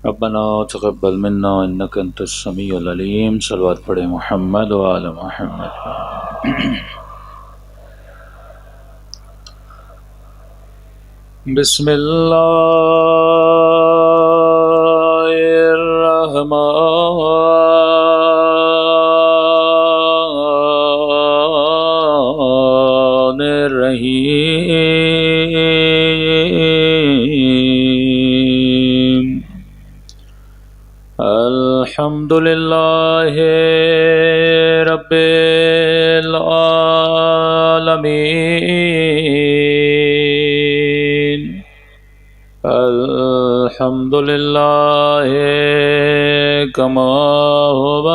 ربنا تقبل منا انك انت السميع العليم. صلوات پڑھے محمد وآل محمد. بسم اللہ الرحمن الرحیم. الحمد للہ رب العالمین. الحمد للہ کما هو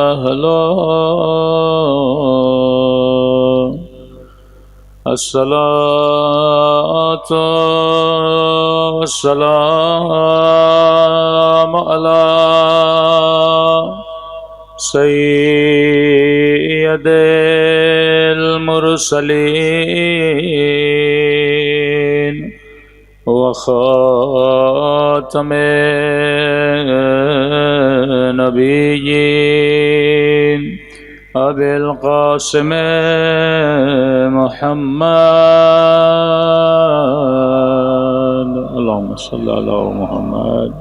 اہلہ. الصلاۃ والسلام علی سید المرسلین وخاتم نبیین ابی القاسم محمد. اللهم صل على محمد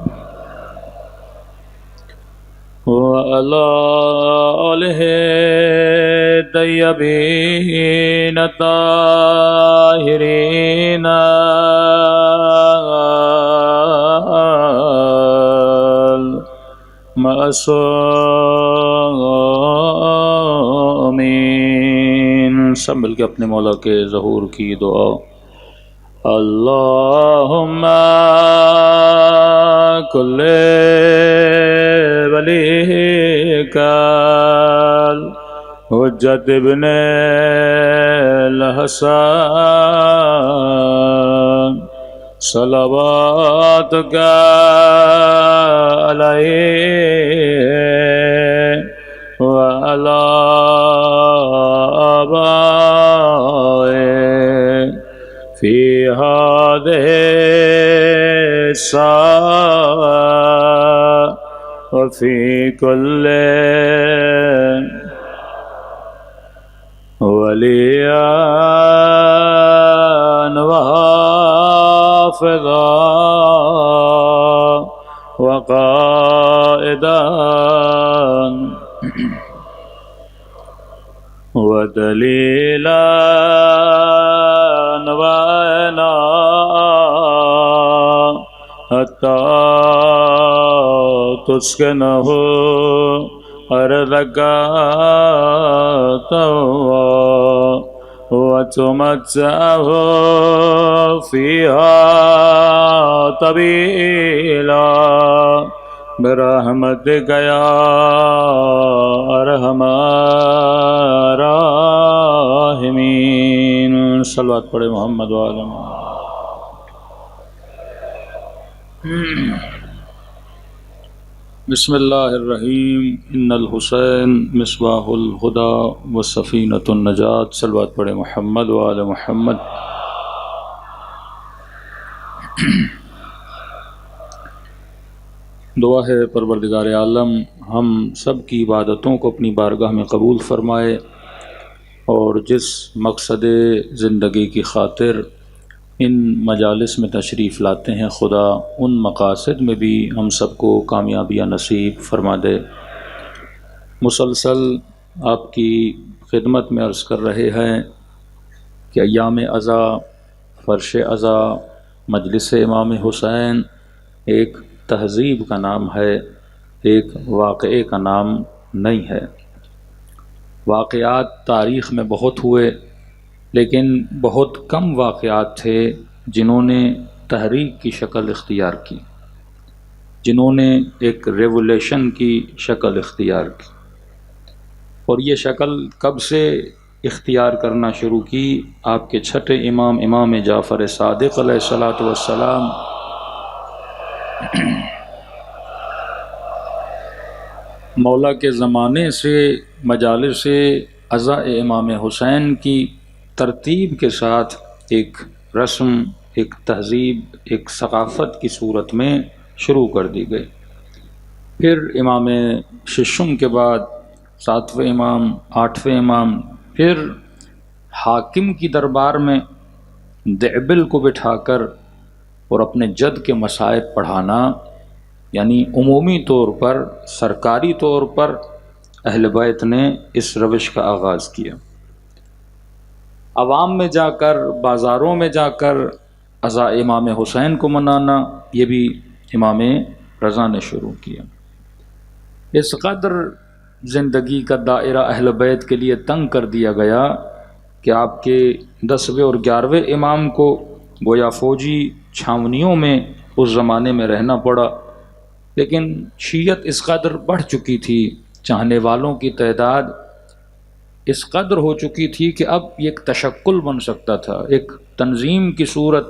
وعلى آله الطيبين الطاهرين المعصومين. سب مل کے اپنے مولا کے ظہور کی دعا. اللہم کل ولیک حجت ابن الحسن صلواتک علیہ وعلی آبائه فی هذه الساعة وفي كل وليا وحافظا وقائدا ودليلا وعنا حتى تسكنه أرضك طوعا وتمتعه فيها طويلا برحمتك يا أرحم الراحمين. صلوات پڑھے محمد وآل محمد. بسم اللہ الرحیم. ان الحسین مصباح الہدی وسفینۃ النجات. صلوات پڑھے محمد وآل محمد. دعا ہے پروردگار عالم ہم سب کی عبادتوں کو اپنی بارگاہ میں قبول فرمائے اور جس مقصد زندگی کی خاطر ان مجالس میں تشریف لاتے ہیں خدا ان مقاصد میں بھی ہم سب کو کامیابیاں نصیب فرما دے. مسلسل آپ کی خدمت میں عرض کر رہے ہیں کہ ایام عزا، فرش عزا، مجلس امام حسین ایک تہذیب کا نام ہے، ایک واقعے کا نام نہیں ہے. واقعات تاریخ میں بہت ہوئے لیکن بہت کم واقعات تھے جنہوں نے تحریک کی شکل اختیار کی، جنہوں نے ایک ریولیشن کی شکل اختیار کی. اور یہ شکل کب سے اختیار کرنا شروع کی؟ آپ کے چھٹے امام امام جعفر صادق علیہ الصلاۃ والسلام مولا کے زمانے سے مجالس عزا امام حسین کی ترتیب کے ساتھ ایک رسم، ایک تہذیب، ایک ثقافت کی صورت میں شروع کر دی گئی۔ پھر امام ششم کے بعد 7ویں امام، 8ویں امام، پھر حاکم کی دربار میں دعبل کو بٹھا کر اور اپنے جد کے مسائب پڑھانا، یعنی عمومی طور پر، سرکاری طور پر اہل بیت نے اس روش کا آغاز کیا۔ عوام میں جا کر، بازاروں میں جا کر عزا امام حسین کو منانا، یہ بھی امام رضا نے شروع کیا۔ اس قدر زندگی کا دائرہ اہل بیت کے لیے تنگ کر دیا گیا کہ آپ کے 10ویں اور 11ویں امام کو گویا فوجی چھاونیوں میں اس زمانے میں رہنا پڑا۔ لیکن شیعت اس قدر بڑھ چکی تھی، چاہنے والوں کی تعداد اس قدر ہو چکی تھی کہ اب یہ ایک تشکل بن سکتا تھا، ایک تنظیم کی صورت،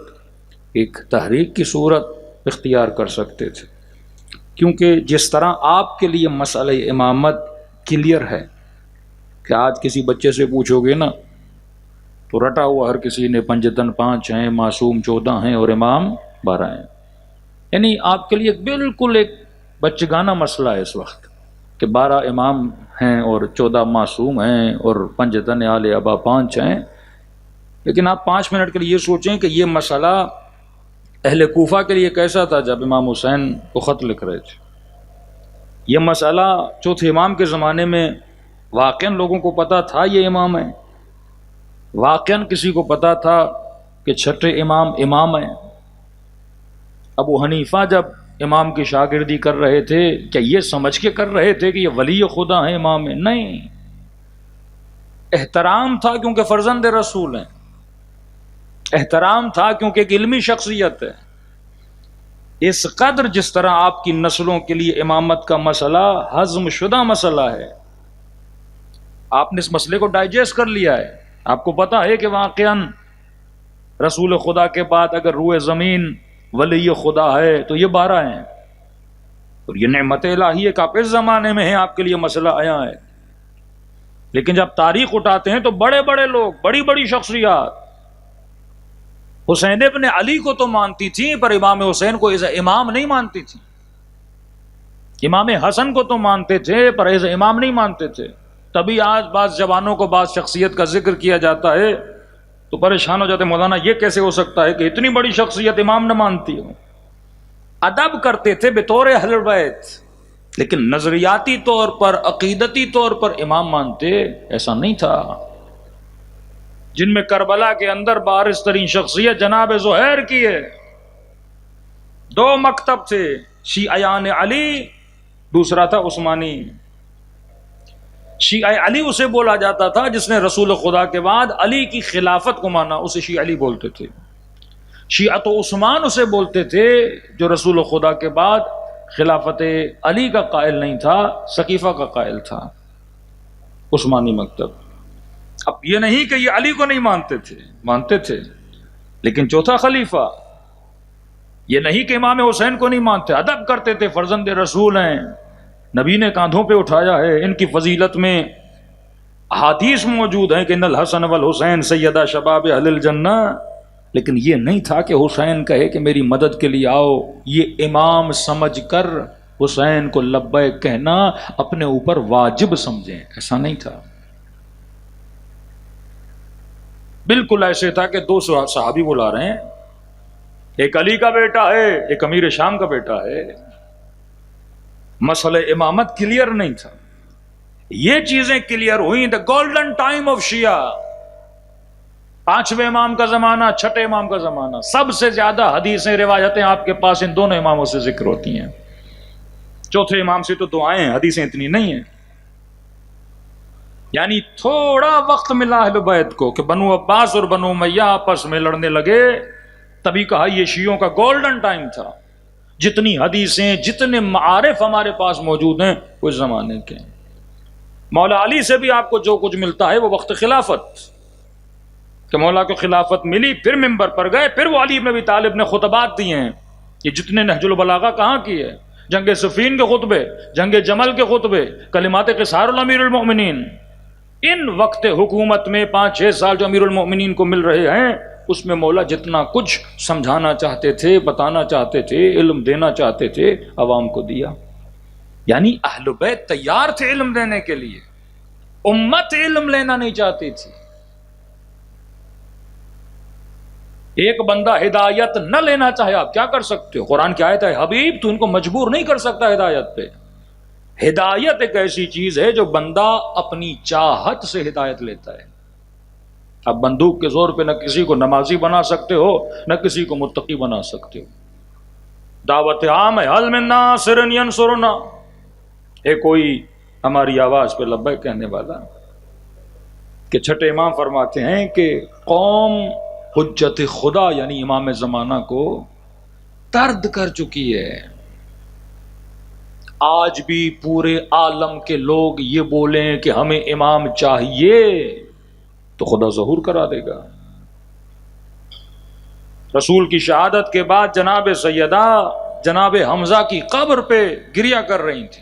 ایک تحریک کی صورت اختیار کر سکتے تھے۔ کیونکہ جس طرح آپ کے لیے مسئلہ امامت کلیئر ہے کہ آج کسی بچے سے پوچھو گے نا تو رٹا ہوا ہر کسی نے پنجتن 5 ہیں، معصوم 14 ہیں اور امام 12 ہیں۔ یعنی آپ کے لیے بالکل ایک بچگانہ مسئلہ ہے اس وقت کہ 12 امام ہیں اور 14 معصوم ہیں اور پنجتن آل ابا 5 ہیں۔ لیکن آپ 5 منٹ کے لیے یہ سوچیں کہ یہ مسئلہ اہل کوفہ کے لیے کیسا تھا جب امام حسین کو خط لکھ رہے تھے۔ یہ مسئلہ چوتھے امام کے زمانے میں واقعاً لوگوں کو پتا تھا یہ امام ہے، واقعاً کسی کو پتا تھا کہ چھٹے امام امام ہیں۔ ابو حنیفہ جب امام کی شاگردی کر رہے تھے کیا یہ سمجھ کے کر رہے تھے کہ یہ ولی خدا ہیں، امام ہیں؟ نہیں، احترام تھا کیونکہ فرزند رسول ہیں، احترام تھا کیونکہ ایک علمی شخصیت ہے۔ اس قدر جس طرح آپ کی نسلوں کے لیے امامت کا مسئلہ ہضم شدہ مسئلہ ہے، آپ نے اس مسئلے کو ڈائجسٹ کر لیا ہے۔ آپ کو پتا ہے کہ واقعاً رسول خدا کے بعد اگر روئے زمین ولی خدا ہے تو یہ 12 ہیں، اور یہ نعمت الہی ہے کہ آپ اس زمانے میں ہیں، آپ کے لیے مسئلہ آیا ہے۔ لیکن جب تاریخ اٹھاتے ہیں تو بڑے بڑے لوگ، بڑی بڑی شخصیات حسین ابن علی کو تو مانتی تھیں پر امام حسین کو ایز امام نہیں مانتی تھیں، امام حسن کو تو مانتے تھے پر ایز امام نہیں مانتے تھے۔ تبھی آج بعض جوانوں کو بعض شخصیت کا ذکر کیا جاتا ہے تو پریشان ہو جاتے، مولانا یہ کیسے ہو سکتا ہے کہ اتنی بڑی شخصیت امام نہ مانتی ہو؟ ادب کرتے تھے بطور اہل بیت، لیکن نظریاتی طور پر، عقیدتی طور پر امام مانتے ایسا نہیں تھا۔ جن میں کربلا کے اندر بارز ترین شخصیت جناب زہیر کی ہے۔ 2 مکتب تھے، شیعیان علی، دوسرا تھا عثمانی۔ شیعہ علی اسے بولا جاتا تھا جس نے رسول خدا کے بعد علی کی خلافت کو مانا، اسے شیعہ علی بولتے تھے۔ شیعہ عثمان اسے بولتے تھے جو رسول خدا کے بعد خلافت علی کا قائل نہیں تھا، سقیفہ کا قائل تھا، عثمانی مکتب۔ اب یہ نہیں کہ یہ علی کو نہیں مانتے تھے، مانتے تھے، لیکن چوتھا خلیفہ، یہ نہیں کہ امام حسین کو نہیں مانتے، ادب کرتے تھے، فرزند رسول ہیں، نبی نے کاندھوں پہ اٹھایا ہے، ان کی فضیلت میں احادیث موجود ہیں کہ ان الحسن والحسین سیدہ شباب اہل الجنہ، لیکن یہ نہیں تھا کہ حسین کہے کہ میری مدد کے لیے آؤ، یہ امام سمجھ کر حسین کو لبیک کہنا اپنے اوپر واجب سمجھیں، ایسا نہیں تھا۔ بالکل ایسے تھا کہ 2 صحابی بلا رہے ہیں، ایک علی کا بیٹا ہے، ایک امیر شام کا بیٹا ہے، مسئلہ امامت کلیئر نہیں تھا۔ یہ چیزیں کلیئر ہوئیں، دا گولڈن ٹائم آف شیعہ، 5ویں امام کا زمانہ، 6ٹھے امام کا زمانہ، سب سے زیادہ حدیثیں، روایتیں آپ کے پاس ان دونوں اماموں سے ذکر ہوتی ہیں۔ چوتھے امام سے تو دعائیں، حدیثیں اتنی نہیں ہیں۔ یعنی تھوڑا وقت ملا اہل بیت کو کہ بنو عباس اور بنو امیہ آپس میں لڑنے لگے، تبھی کہا یہ شیعوں کا گولڈن ٹائم تھا۔ جتنی حدیثیں، جتنے معارف ہمارے پاس موجود ہیں اس زمانے کے۔ مولا علی سے بھی آپ کو جو کچھ ملتا ہے وہ وقت خلافت، کہ مولا کو خلافت ملی، پھر منبر پر گئے، پھر وہ علی بن ابی طالب نے خطبات دیے ہیں۔ یہ جتنے نہج البلاغہ کہاں کی ہے، جنگ صفین کے خطبے، جنگ جمل کے خطبے، کلمات قصار الامیر المؤمنین، ان وقت حکومت میں 5-6 سال جو امیر المؤمنین کو مل رہے ہیں اس میں مولا جتنا کچھ سمجھانا چاہتے تھے، بتانا چاہتے تھے، علم دینا چاہتے تھے، عوام کو دیا۔ یعنی اہل بیت تیار تھے علم دینے کے لیے، امت علم لینا نہیں چاہتی تھی۔ ایک بندہ ہدایت نہ لینا چاہے، آپ کیا کر سکتے ہو؟ قرآن کی آیت ہے، حبیب تو ان کو مجبور نہیں کر سکتا ہدایت پہ۔ ہدایت ایک ایسی چیز ہے جو بندہ اپنی چاہت سے ہدایت لیتا ہے۔ اب بندوق کے زور پہ نہ کسی کو نمازی بنا سکتے ہو، نہ کسی کو متقی بنا سکتے ہو۔ دعوت عام ہے، حل من ناصر ینصرنا، ہے کوئی ہماری آواز پہ لبیک کہنے والا؟ کہ چھٹے امام فرماتے ہیں کہ قوم حجت خدا یعنی امام زمانہ کو طرد کر چکی ہے۔ آج بھی پورے عالم کے لوگ یہ بولیں کہ ہمیں امام چاہیے تو خدا ظہور کرا دے گا۔ رسول کی شہادت کے بعد جناب سیدہ جناب حمزہ کی قبر پہ گریہ کر رہی تھی،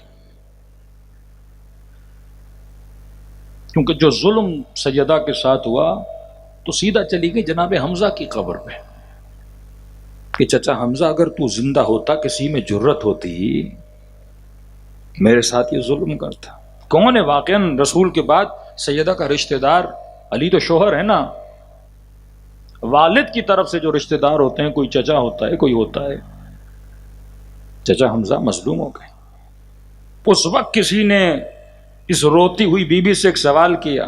کیونکہ جو ظلم سیدہ کے ساتھ ہوا تو سیدھا چلی گئی جناب حمزہ کی قبر پہ کہ چچا حمزہ اگر تو زندہ ہوتا، کسی میں جرت ہوتی، میرے ساتھ یہ ظلم کرتا۔ کون ہے واقعاً رسول کے بعد سیدہ کا رشتہ دار؟ علی تو شوہر ہے نا، والد کی طرف سے جو رشتہ دار ہوتے ہیں، کوئی چچا ہوتا ہے، کوئی ہوتا ہے۔ چچا حمزہ مظلوم ہو گئے۔ اس وقت کسی نے اس روتی ہوئی بی بی سے ایک سوال کیا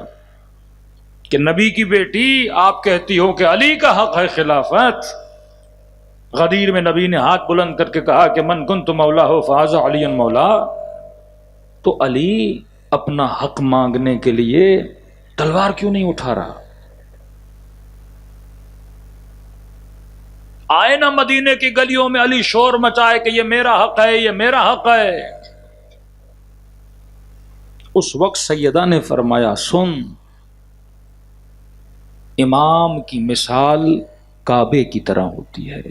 کہ نبی کی بیٹی، آپ کہتی ہو کہ علی کا حق ہے خلافت۔ غدیر میں نبی نے ہاتھ بلند کر کے کہا کہ من کنت مولا ہو فہذا علی مولا۔ تو علی اپنا حق مانگنے کے لیے تلوار کیوں نہیں اٹھا رہا؟ آئے نا مدینے کی گلیوں میں علی شور مچائے کہ یہ میرا حق ہے، یہ میرا حق ہے۔ اس وقت سیدہ نے فرمایا، سن، امام کی مثال کعبے کی طرح ہوتی ہے۔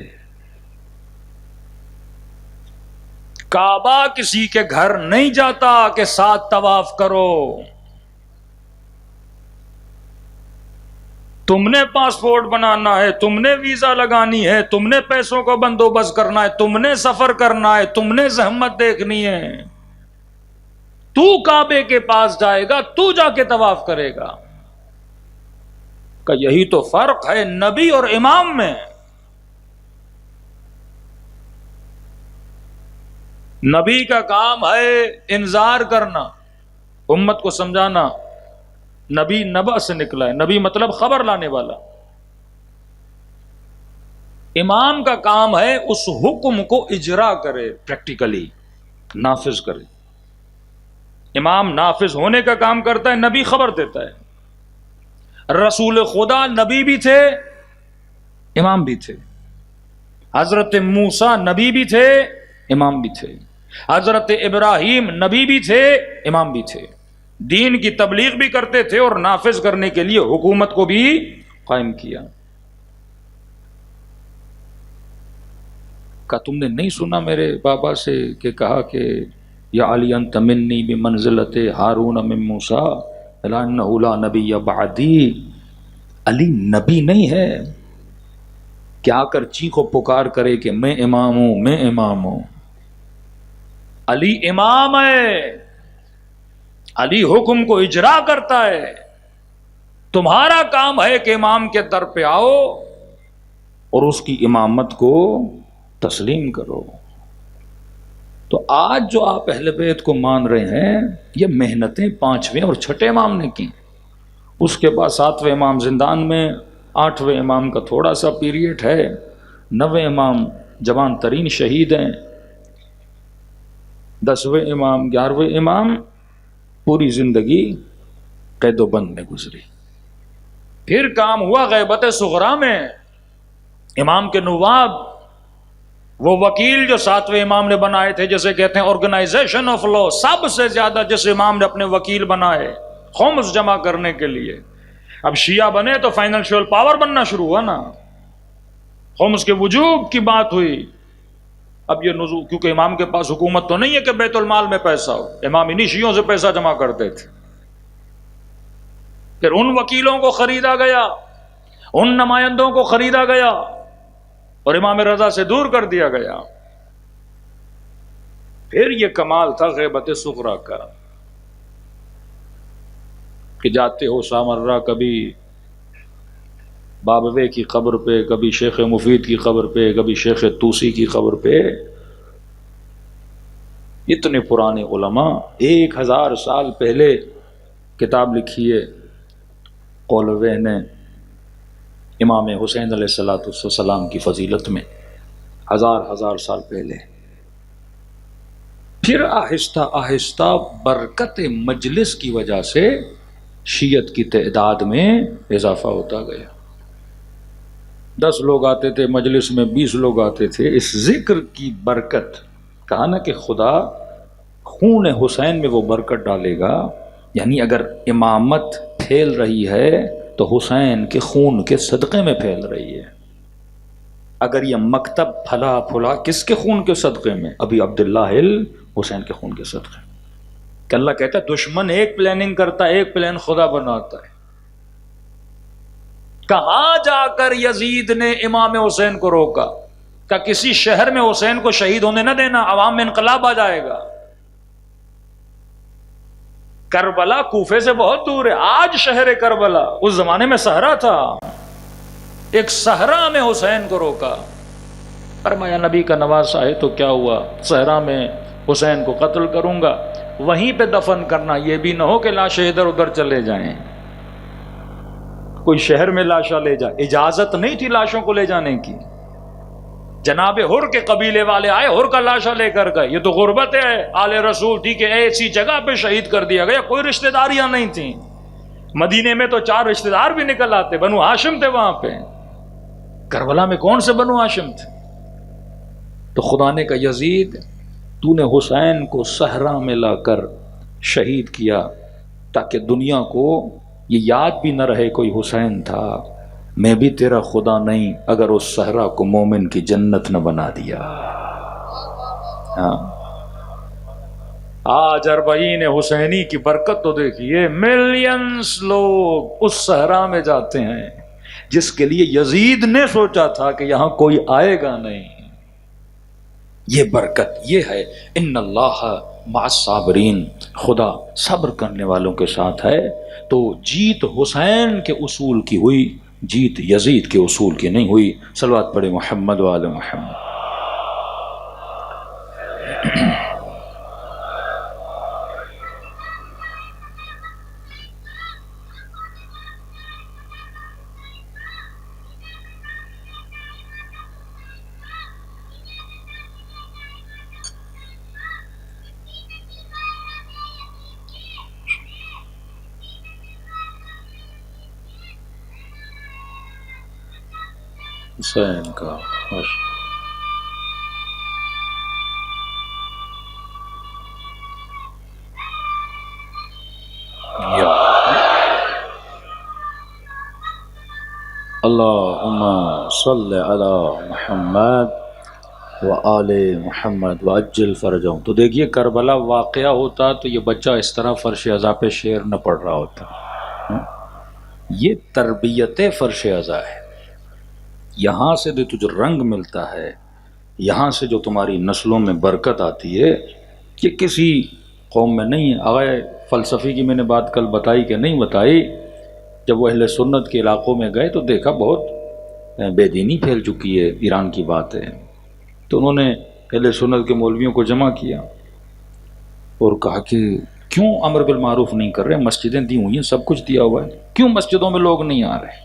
کعبہ کسی کے گھر نہیں جاتا کہ ساتھ طواف کرو۔ تم نے پاسپورٹ بنانا ہے، تم نے ویزا لگانی ہے، تم نے پیسوں کا بندوبست کرنا ہے، تم نے سفر کرنا ہے، تم نے زحمت دیکھنی ہے۔ تو کعبے کے پاس جائے گا، تو جا کے طواف کرے گا۔ کہ یہی تو فرق ہے نبی اور امام میں۔ نبی کا کام ہے انذار کرنا، امت کو سمجھانا۔ نبی نبا سے نکلا ہے، نبی مطلب خبر لانے والا۔ امام کا کام ہے اس حکم کو اجرا کرے، پریکٹیکلی نافذ کرے۔ امام نافذ ہونے کا کام کرتا ہے، نبی خبر دیتا ہے۔ رسول خدا نبی بھی تھے، امام بھی تھے۔ حضرت موسیٰ نبی بھی تھے، امام بھی تھے۔ حضرت ابراہیم نبی بھی تھے، امام بھی تھے۔ دین کی تبلیغ بھی کرتے تھے اور نافذ کرنے کے لیے حکومت کو بھی قائم کیا۔ کہ تم نے نہیں سنا میرے بابا سے کہ کہا کہ یا علی انت منی بمنزلت ہارون من موسیٰ لانہ لا نبی بعدی؟ علی نبی نہیں ہے کیا کر چیخ و پکار کرے کہ میں امام ہوں، میں امام ہوں۔ علی امام ہے، علی حکم کو اجرا کرتا ہے۔ تمہارا کام ہے کہ امام کے در پہ آؤ اور اس کی امامت کو تسلیم کرو۔ تو آج جو آپ اہل بیت کو مان رہے ہیں، یہ محنتیں پانچویں اور چھٹے امام نے کی۔ اس کے بعد ساتویں امام زندان میں، آٹھویں امام کا تھوڑا سا پیریڈ ہے، نویں امام جوان ترین شہید ہیں، 10ویں امام 11ویں امام پوری زندگی قید و بند میں گزری۔ پھر کام ہوا غیبت صغرا میں، امام کے نواب، وہ وکیل جو 7ویں امام نے بنائے تھے، جسے کہتے ہیں آرگنائزیشن آف لا، سب سے زیادہ جس امام نے اپنے وکیل بنائے خمس جمع کرنے کے لیے۔ اب شیعہ بنے تو فائنینشیل پاور بننا شروع ہوا نا، خمس کے وجوب کی بات ہوئی۔ اب یہ نزول، کیونکہ امام کے پاس حکومت تو نہیں ہے کہ بیت المال میں پیسہ ہو، امام انہی شیعوں سے پیسہ جمع کرتے تھے۔ پھر ان وکیلوں کو خریدا گیا، ان نمائندوں کو خریدا گیا اور امام رضا سے دور کر دیا گیا۔ پھر یہ کمال تھا غیبت صغریٰ کا کہ جاتے ہو سامرہ کبھی بابوے کی قبر پہ، کبھی شیخ مفید کی قبر پہ، کبھی شیخ توسی کی قبر پہ، اتنے پرانے علماء 1000 سال پہلے کتاب لکھی ہے قولوہ نے امام حسین علیہ السلام کی فضیلت میں، ہزار سال پہلے۔ پھر آہستہ آہستہ برکت مجلس کی وجہ سے شیعت کی تعداد میں اضافہ ہوتا گیا۔ 10 لوگ آتے تھے مجلس میں، 20 لوگ آتے تھے۔ اس ذکر کی برکت، کہا نا کہ خدا خون حسین میں وہ برکت ڈالے گا، یعنی اگر امامت پھیل رہی ہے تو حسین کے خون کے صدقے میں پھیل رہی ہے۔ اگر یہ مکتب پھلا پھلا کس کے خون کے صدقے میں؟ ابھی عبداللہ حسین کے خون کے صدقے میں۔ کہ اللہ کہتا ہے دشمن ایک پلاننگ کرتا ہے، ایک پلان خدا بناتا ہے۔ کہاں جا کر یزید نے امام حسین کو روکا کہ کسی شہر میں حسین کو شہید ہونے نہ دینا، عوام میں انقلاب آ جائے گا۔ کربلا کوفے سے بہت دور ہے، آج شہر کربلا، اس زمانے میں صحرا تھا، ایک صحرا میں حسین کو روکا۔ فرمایا نبی کا نواسا ہے تو کیا ہوا، صحرا میں حسین کو قتل کروں گا، وہیں پہ دفن کرنا، یہ بھی نہ ہو کہ لاشیں ادھر ادھر چلے جائیں، کوئی شہر میں لاشاں لے جائے۔ اجازت نہیں تھی لاشوں کو لے جانے کی۔ جناب ہر کے قبیلے والے آئے، ہر کا لاشا لے کر گئے، یہ تو غربت ہے آل رسول تھی کہ ایسی جگہ پہ شہید کر دیا گیا، کوئی رشتہ داریاں نہیں تھیں۔ مدینے میں تو 4 رشتہ دار بھی نکل آتے، بنو ہاشم تھے وہاں پہ، کربلا میں کون سے بنو ہاشم تھے؟ تو خدا نے کہا یزید تو نے حسین کو صحرا میں لا کر شہید کیا تاکہ دنیا کو یہ یاد بھی نہ رہے کوئی حسین تھا، میں بھی تیرا خدا نہیں اگر اس صحرا کو مومن کی جنت نہ بنا دیا۔ ہاں آج 40 حسینی کی برکت تو دیکھیے، ملینز لوگ اس صحرا میں جاتے ہیں جس کے لیے یزید نے سوچا تھا کہ یہاں کوئی آئے گا نہیں۔ یہ برکت یہ ہے، ان اللہ مع الصابرین، خدا صبر کرنے والوں کے ساتھ ہے۔ تو جیت حسین کے اصول کی ہوئی، جیت یزید کے اصول کی نہیں ہوئی۔ صلوات پڑھے محمد و آل محمد۔ حسین کا اللہم صلی علی محمد و آل محمد وعجل فرجہم۔ تو دیکھیے کربلا واقعہ ہوتا تو یہ بچہ اس طرح فرش عزا پہ شعر نہ پڑھ رہا ہوتا۔ یہ تربیت فرش عزا ہے، یہاں سے جو تجھے رنگ ملتا ہے، یہاں سے جو تمہاری نسلوں میں برکت آتی ہے، یہ کسی قوم میں نہیں ہے۔ آغائے فلسفی کی میں نے بات کل بتائی کہ نہیں بتائی، جب وہ اہل سنت کے علاقوں میں گئے تو دیکھا بہت بے دینی پھیل چکی ہے، ایران کی بات ہے۔ تو انہوں نے اہل سنت کے مولویوں کو جمع کیا اور کہا کہ کیوں امر بالمعروف نہیں کر رہے، مسجدیں دی ہوئی ہیں، سب کچھ دیا ہوا ہے، کیوں مسجدوں میں لوگ نہیں آ رہے؟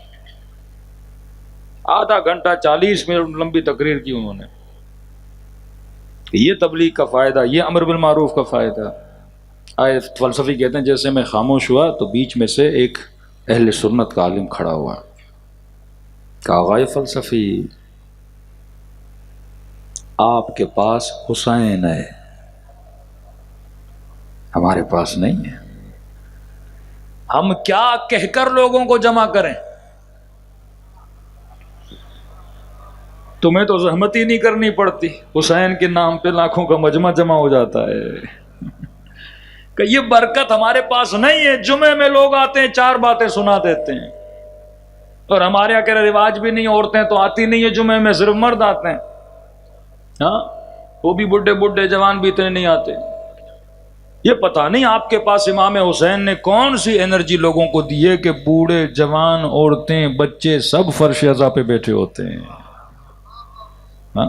آدھا گھنٹہ 40 منٹ لمبی تقریر کی انہوں نے، یہ تبلیغ کا فائدہ، یہ امر بالمعروف کا فائدہ۔ آئے فلسفی کہتے ہیں جیسے میں خاموش ہوا تو بیچ میں سے ایک اہل سنت کا عالم کھڑا ہوا، کہا آغائے فلسفی آپ کے پاس حسین ہے، ہمارے پاس نہیں ہے، ہم کیا کہہ کر لوگوں کو جمع کریں؟ تمہیں تو زحمت ہی نہیں کرنی پڑتی، حسین کے نام پہ لاکھوں کا مجمع جمع ہو جاتا ہے۔ کہ یہ برکت ہمارے پاس نہیں ہے، جمعے میں لوگ آتے ہیں 4 باتیں سنا دیتے ہیں، اور ہمارے یہاں کہ رواج بھی نہیں، عورتیں تو آتی نہیں ہے جمعے میں، صرف مرد آتے ہیں، ہاں وہ بھی بڈھے بڈھے، جوان بھی اتنے نہیں آتے۔ یہ پتہ نہیں آپ کے پاس امام حسین نے کون سی انرجی لوگوں کو دی ہے کہ بوڑھے جوان عورتیں بچے سب فرش عزا پہ بیٹھے ہوتے ہیں۔ ہاں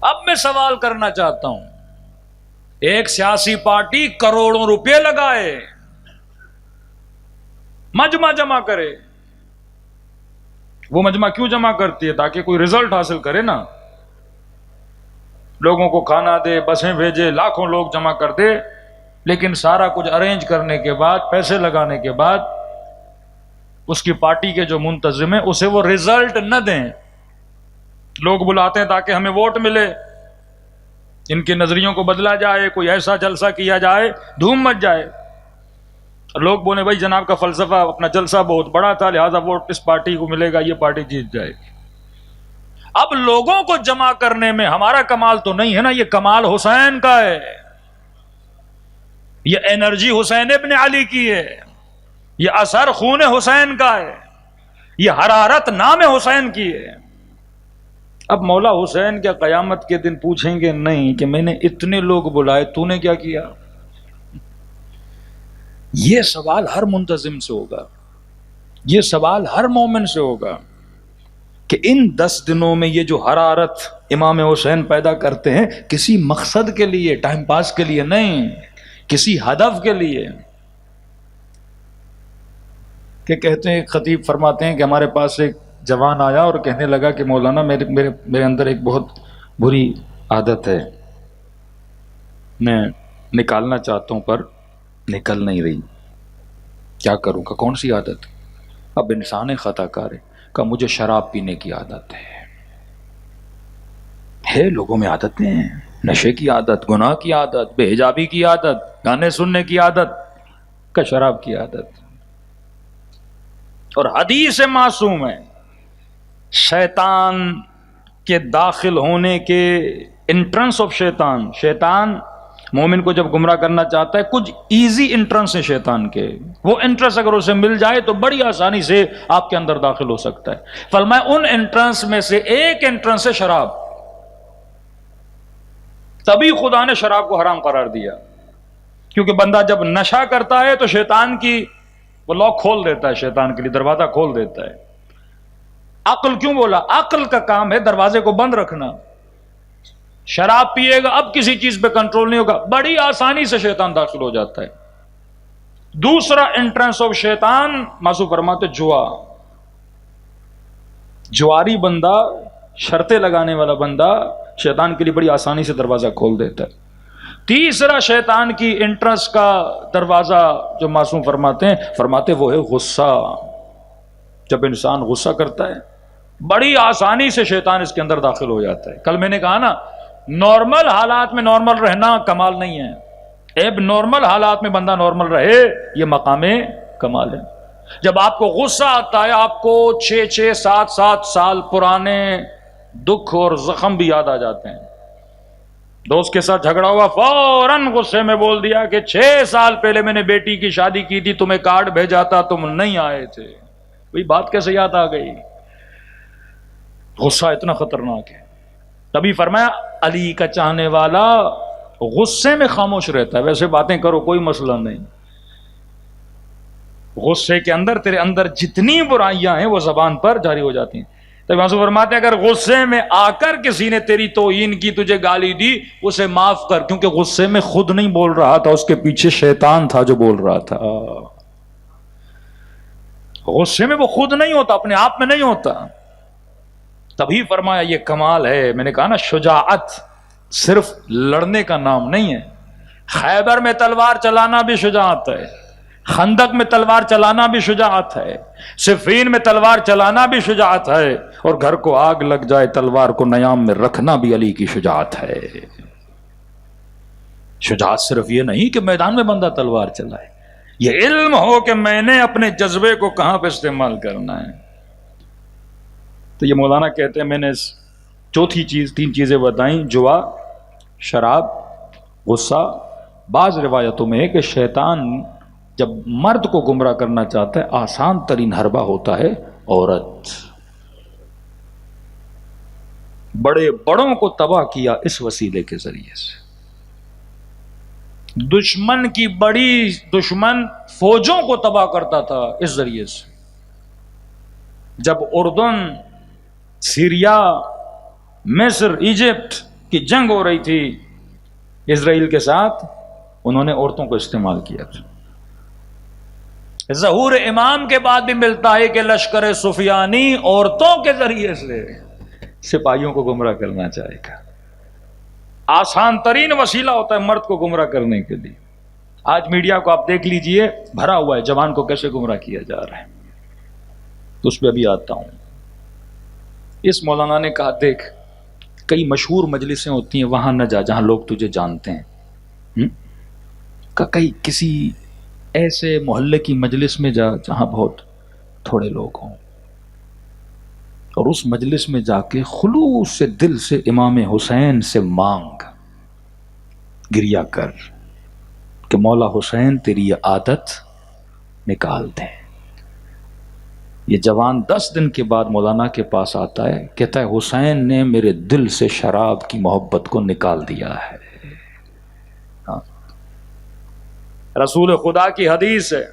اب میں سوال کرنا چاہتا ہوں، ایک سیاسی پارٹی کروڑوں روپے لگائے، مجمع جمع کرے، وہ مجمع کیوں جمع کرتی ہے؟ تاکہ کوئی رزلٹ حاصل کرے نا، لوگوں کو کھانا دے، بسیں بھیجے، لاکھوں لوگ جمع کر دے، لیکن سارا کچھ ارینج کرنے کے بعد، پیسے لگانے کے بعد، اس کی پارٹی کے جو منتظم ہیں اسے وہ رزلٹ نہ دیں۔ لوگ بلاتے ہیں تاکہ ہمیں ووٹ ملے، ان کے نظریوں کو بدلا جائے، کوئی ایسا جلسہ کیا جائے دھوم مچ جائے، لوگ بولے بھائی جناب کا فلسفہ، اپنا جلسہ بہت بڑا تھا لہذا ووٹ اس پارٹی کو ملے گا، یہ پارٹی جیت جائے گی۔ اب لوگوں کو جمع کرنے میں ہمارا کمال تو نہیں ہے نا، یہ کمال حسین کا ہے، یہ انرجی حسین ابن علی کی ہے، یہ اثر خون حسین کا ہے، یہ حرارت نام حسین کی ہے۔ اب مولا حسین کیا قیامت کے دن پوچھیں گے نہیں کہ میں نے اتنے لوگ بلائے، تو نے کیا کیا؟ یہ سوال ہر منتظم سے ہوگا، یہ سوال ہر مومن سے ہوگا کہ ان 10 دنوں میں یہ جو حرارت امام حسین پیدا کرتے ہیں کسی مقصد کے لیے، ٹائم پاس کے لیے نہیں، کسی ہدف کے لیے۔ کہ کہتے ہیں، خطیب فرماتے ہیں کہ ہمارے پاس ایک جوان آیا اور کہنے لگا کہ مولانا میرے اندر ایک بہت بری عادت ہے، میں نکالنا چاہتا ہوں پر نکل نہیں رہی، کیا کروں؟ کہ کون سی عادت؟ اب انسان خطا کار ہے، کہ مجھے شراب پینے کی عادت ہے لوگوں میں عادتیں ہیں، نشے کی عادت، گناہ کی عادت، بے حجابی کی عادت، گانے سننے کی عادت، کہ شراب کی عادت۔ اور حدیث معصوم ہے، شیطان کے داخل ہونے کے انٹرنس آف شیطان مومن کو جب گمراہ کرنا چاہتا ہے، کچھ ایزی انٹرنس ہے شیطان کے، وہ انٹرنس اگر اسے مل جائے تو بڑی آسانی سے آپ کے اندر داخل ہو سکتا ہے۔ فرمایا ان انٹرنس میں سے ایک انٹرنس ہے شراب، تبھی خدا نے شراب کو حرام قرار دیا، کیونکہ بندہ جب نشہ کرتا ہے تو شیطان کی وہ لاک کھول دیتا ہے، شیطان کے لیے دروازہ کھول دیتا ہے۔ عقل کیوں بولا؟ عقل کا کام ہے دروازے کو بند رکھنا۔ شراب پیے گا، اب کسی چیز پہ کنٹرول نہیں ہوگا، بڑی آسانی سے شیطان داخل ہو جاتا ہے۔ دوسرا انٹرنس آف شیطان معصوم فرماتے جواری بندہ، شرطیں لگانے والا بندہ شیطان کے لیے بڑی آسانی سے دروازہ کھول دیتا ہے۔ تیسرا شیطان کی انٹرنس کا دروازہ جو معصوم فرماتے وہ ہے غصہ۔ جب انسان غصہ کرتا ہے بڑی آسانی سے شیطان اس کے اندر داخل ہو جاتا ہے۔ کل میں نے کہا نا، نارمل حالات میں نارمل رہنا کمال نہیں ہے، ایب نارمل حالات میں بندہ نارمل رہے یہ مقام کمال ہے۔ جب آپ کو غصہ آتا ہے، آپ کو 6 7 سال پرانے دکھ اور زخم بھی یاد آ جاتے ہیں۔ دوست کے ساتھ جھگڑا ہوا، فوراً غصے میں بول دیا کہ 6 سال پہلے میں نے بیٹی کی شادی کی تھی، تمہیں کارڈ بھیجا تھا، تم نہیں آئے تھے۔ وہی بات کیسے یاد آ گئی؟ غصہ اتنا خطرناک ہے۔ تبھی فرمایا علی کا چاہنے والا غصے میں خاموش رہتا ہے، ویسے باتیں کرو کوئی مسئلہ نہیں، غصے کے اندر تیرے اندر جتنی برائیاں ہیں وہ زبان پر جاری ہو جاتی ہیں۔ تو معصوم فرماتے ہیں اگر غصے میں آ کر کسی نے تیری توہین کی، تجھے گالی دی، اسے معاف کر، کیونکہ غصے میں خود نہیں بول رہا تھا، اس کے پیچھے شیطان تھا جو بول رہا تھا۔ غصے میں وہ خود نہیں ہوتا، اپنے آپ میں نہیں ہوتا۔ تبھی فرمایا یہ کمال ہے۔ میں نے کہا نا، شجاعت صرف لڑنے کا نام نہیں ہے، خیبر میں تلوار چلانا بھی شجاعت ہے، خندق میں تلوار چلانا بھی شجاعت ہے، صفین میں تلوار چلانا بھی شجاعت ہے، اور گھر کو آگ لگ جائے تلوار کو نیام میں رکھنا بھی علی کی شجاعت ہے۔ شجاعت صرف یہ نہیں کہ میدان میں بندہ تلوار چلائے، یہ علم ہو کہ میں نے اپنے جذبے کو کہاں پہ استعمال کرنا ہے۔ تو یہ مولانا کہتے ہیں میں نے چوتھی چیز، 3 چیزیں بتائیں، جوا، شراب، غصہ۔ بعض روایتوں میں ہے کہ شیطان جب مرد کو گمراہ کرنا چاہتا ہے آسان ترین حربہ ہوتا ہے عورت. بڑے بڑوں کو تباہ کیا اس وسیلے کے ذریعے سے. دشمن کی بڑی دشمن فوجوں کو تباہ کرتا تھا اس ذریعے سے. جب اردن، سیریا، مصر، ایجپٹ کی جنگ ہو رہی تھی اسرائیل کے ساتھ، انہوں نے عورتوں کو استعمال کیا تھا. ظہور امام کے بعد بھی ملتا ہے کہ لشکر سفیانی عورتوں کے ذریعے سے سپاہیوں کو گمراہ کرنا چاہے گا. آسان ترین وسیلہ ہوتا ہے مرد کو گمراہ کرنے کے لیے. آج میڈیا کو آپ دیکھ لیجئے، بھرا ہوا ہے جوان کو کیسے گمراہ کیا جا رہا ہے. تو اس پہ ابھی آتا ہوں. اس مولانا نے کہا دیکھ کئی مشہور مجلسیں ہوتی ہیں، وہاں نہ جا جہاں لوگ تجھے جانتے ہیں. کئی کسی ایسے محلے کی مجلس میں جا جہاں بہت تھوڑے لوگ ہوں، اور اس مجلس میں جا کے خلوص سے دل سے امام حسین سے مانگ، گریا کر کہ مولا حسین تیری یہ عادت نکال دیں. یہ جوان 10 دن کے بعد مولانا کے پاس آتا ہے، کہتا ہے حسین نے میرے دل سے شراب کی محبت کو نکال دیا ہے. رسول خدا کی حدیث ہے،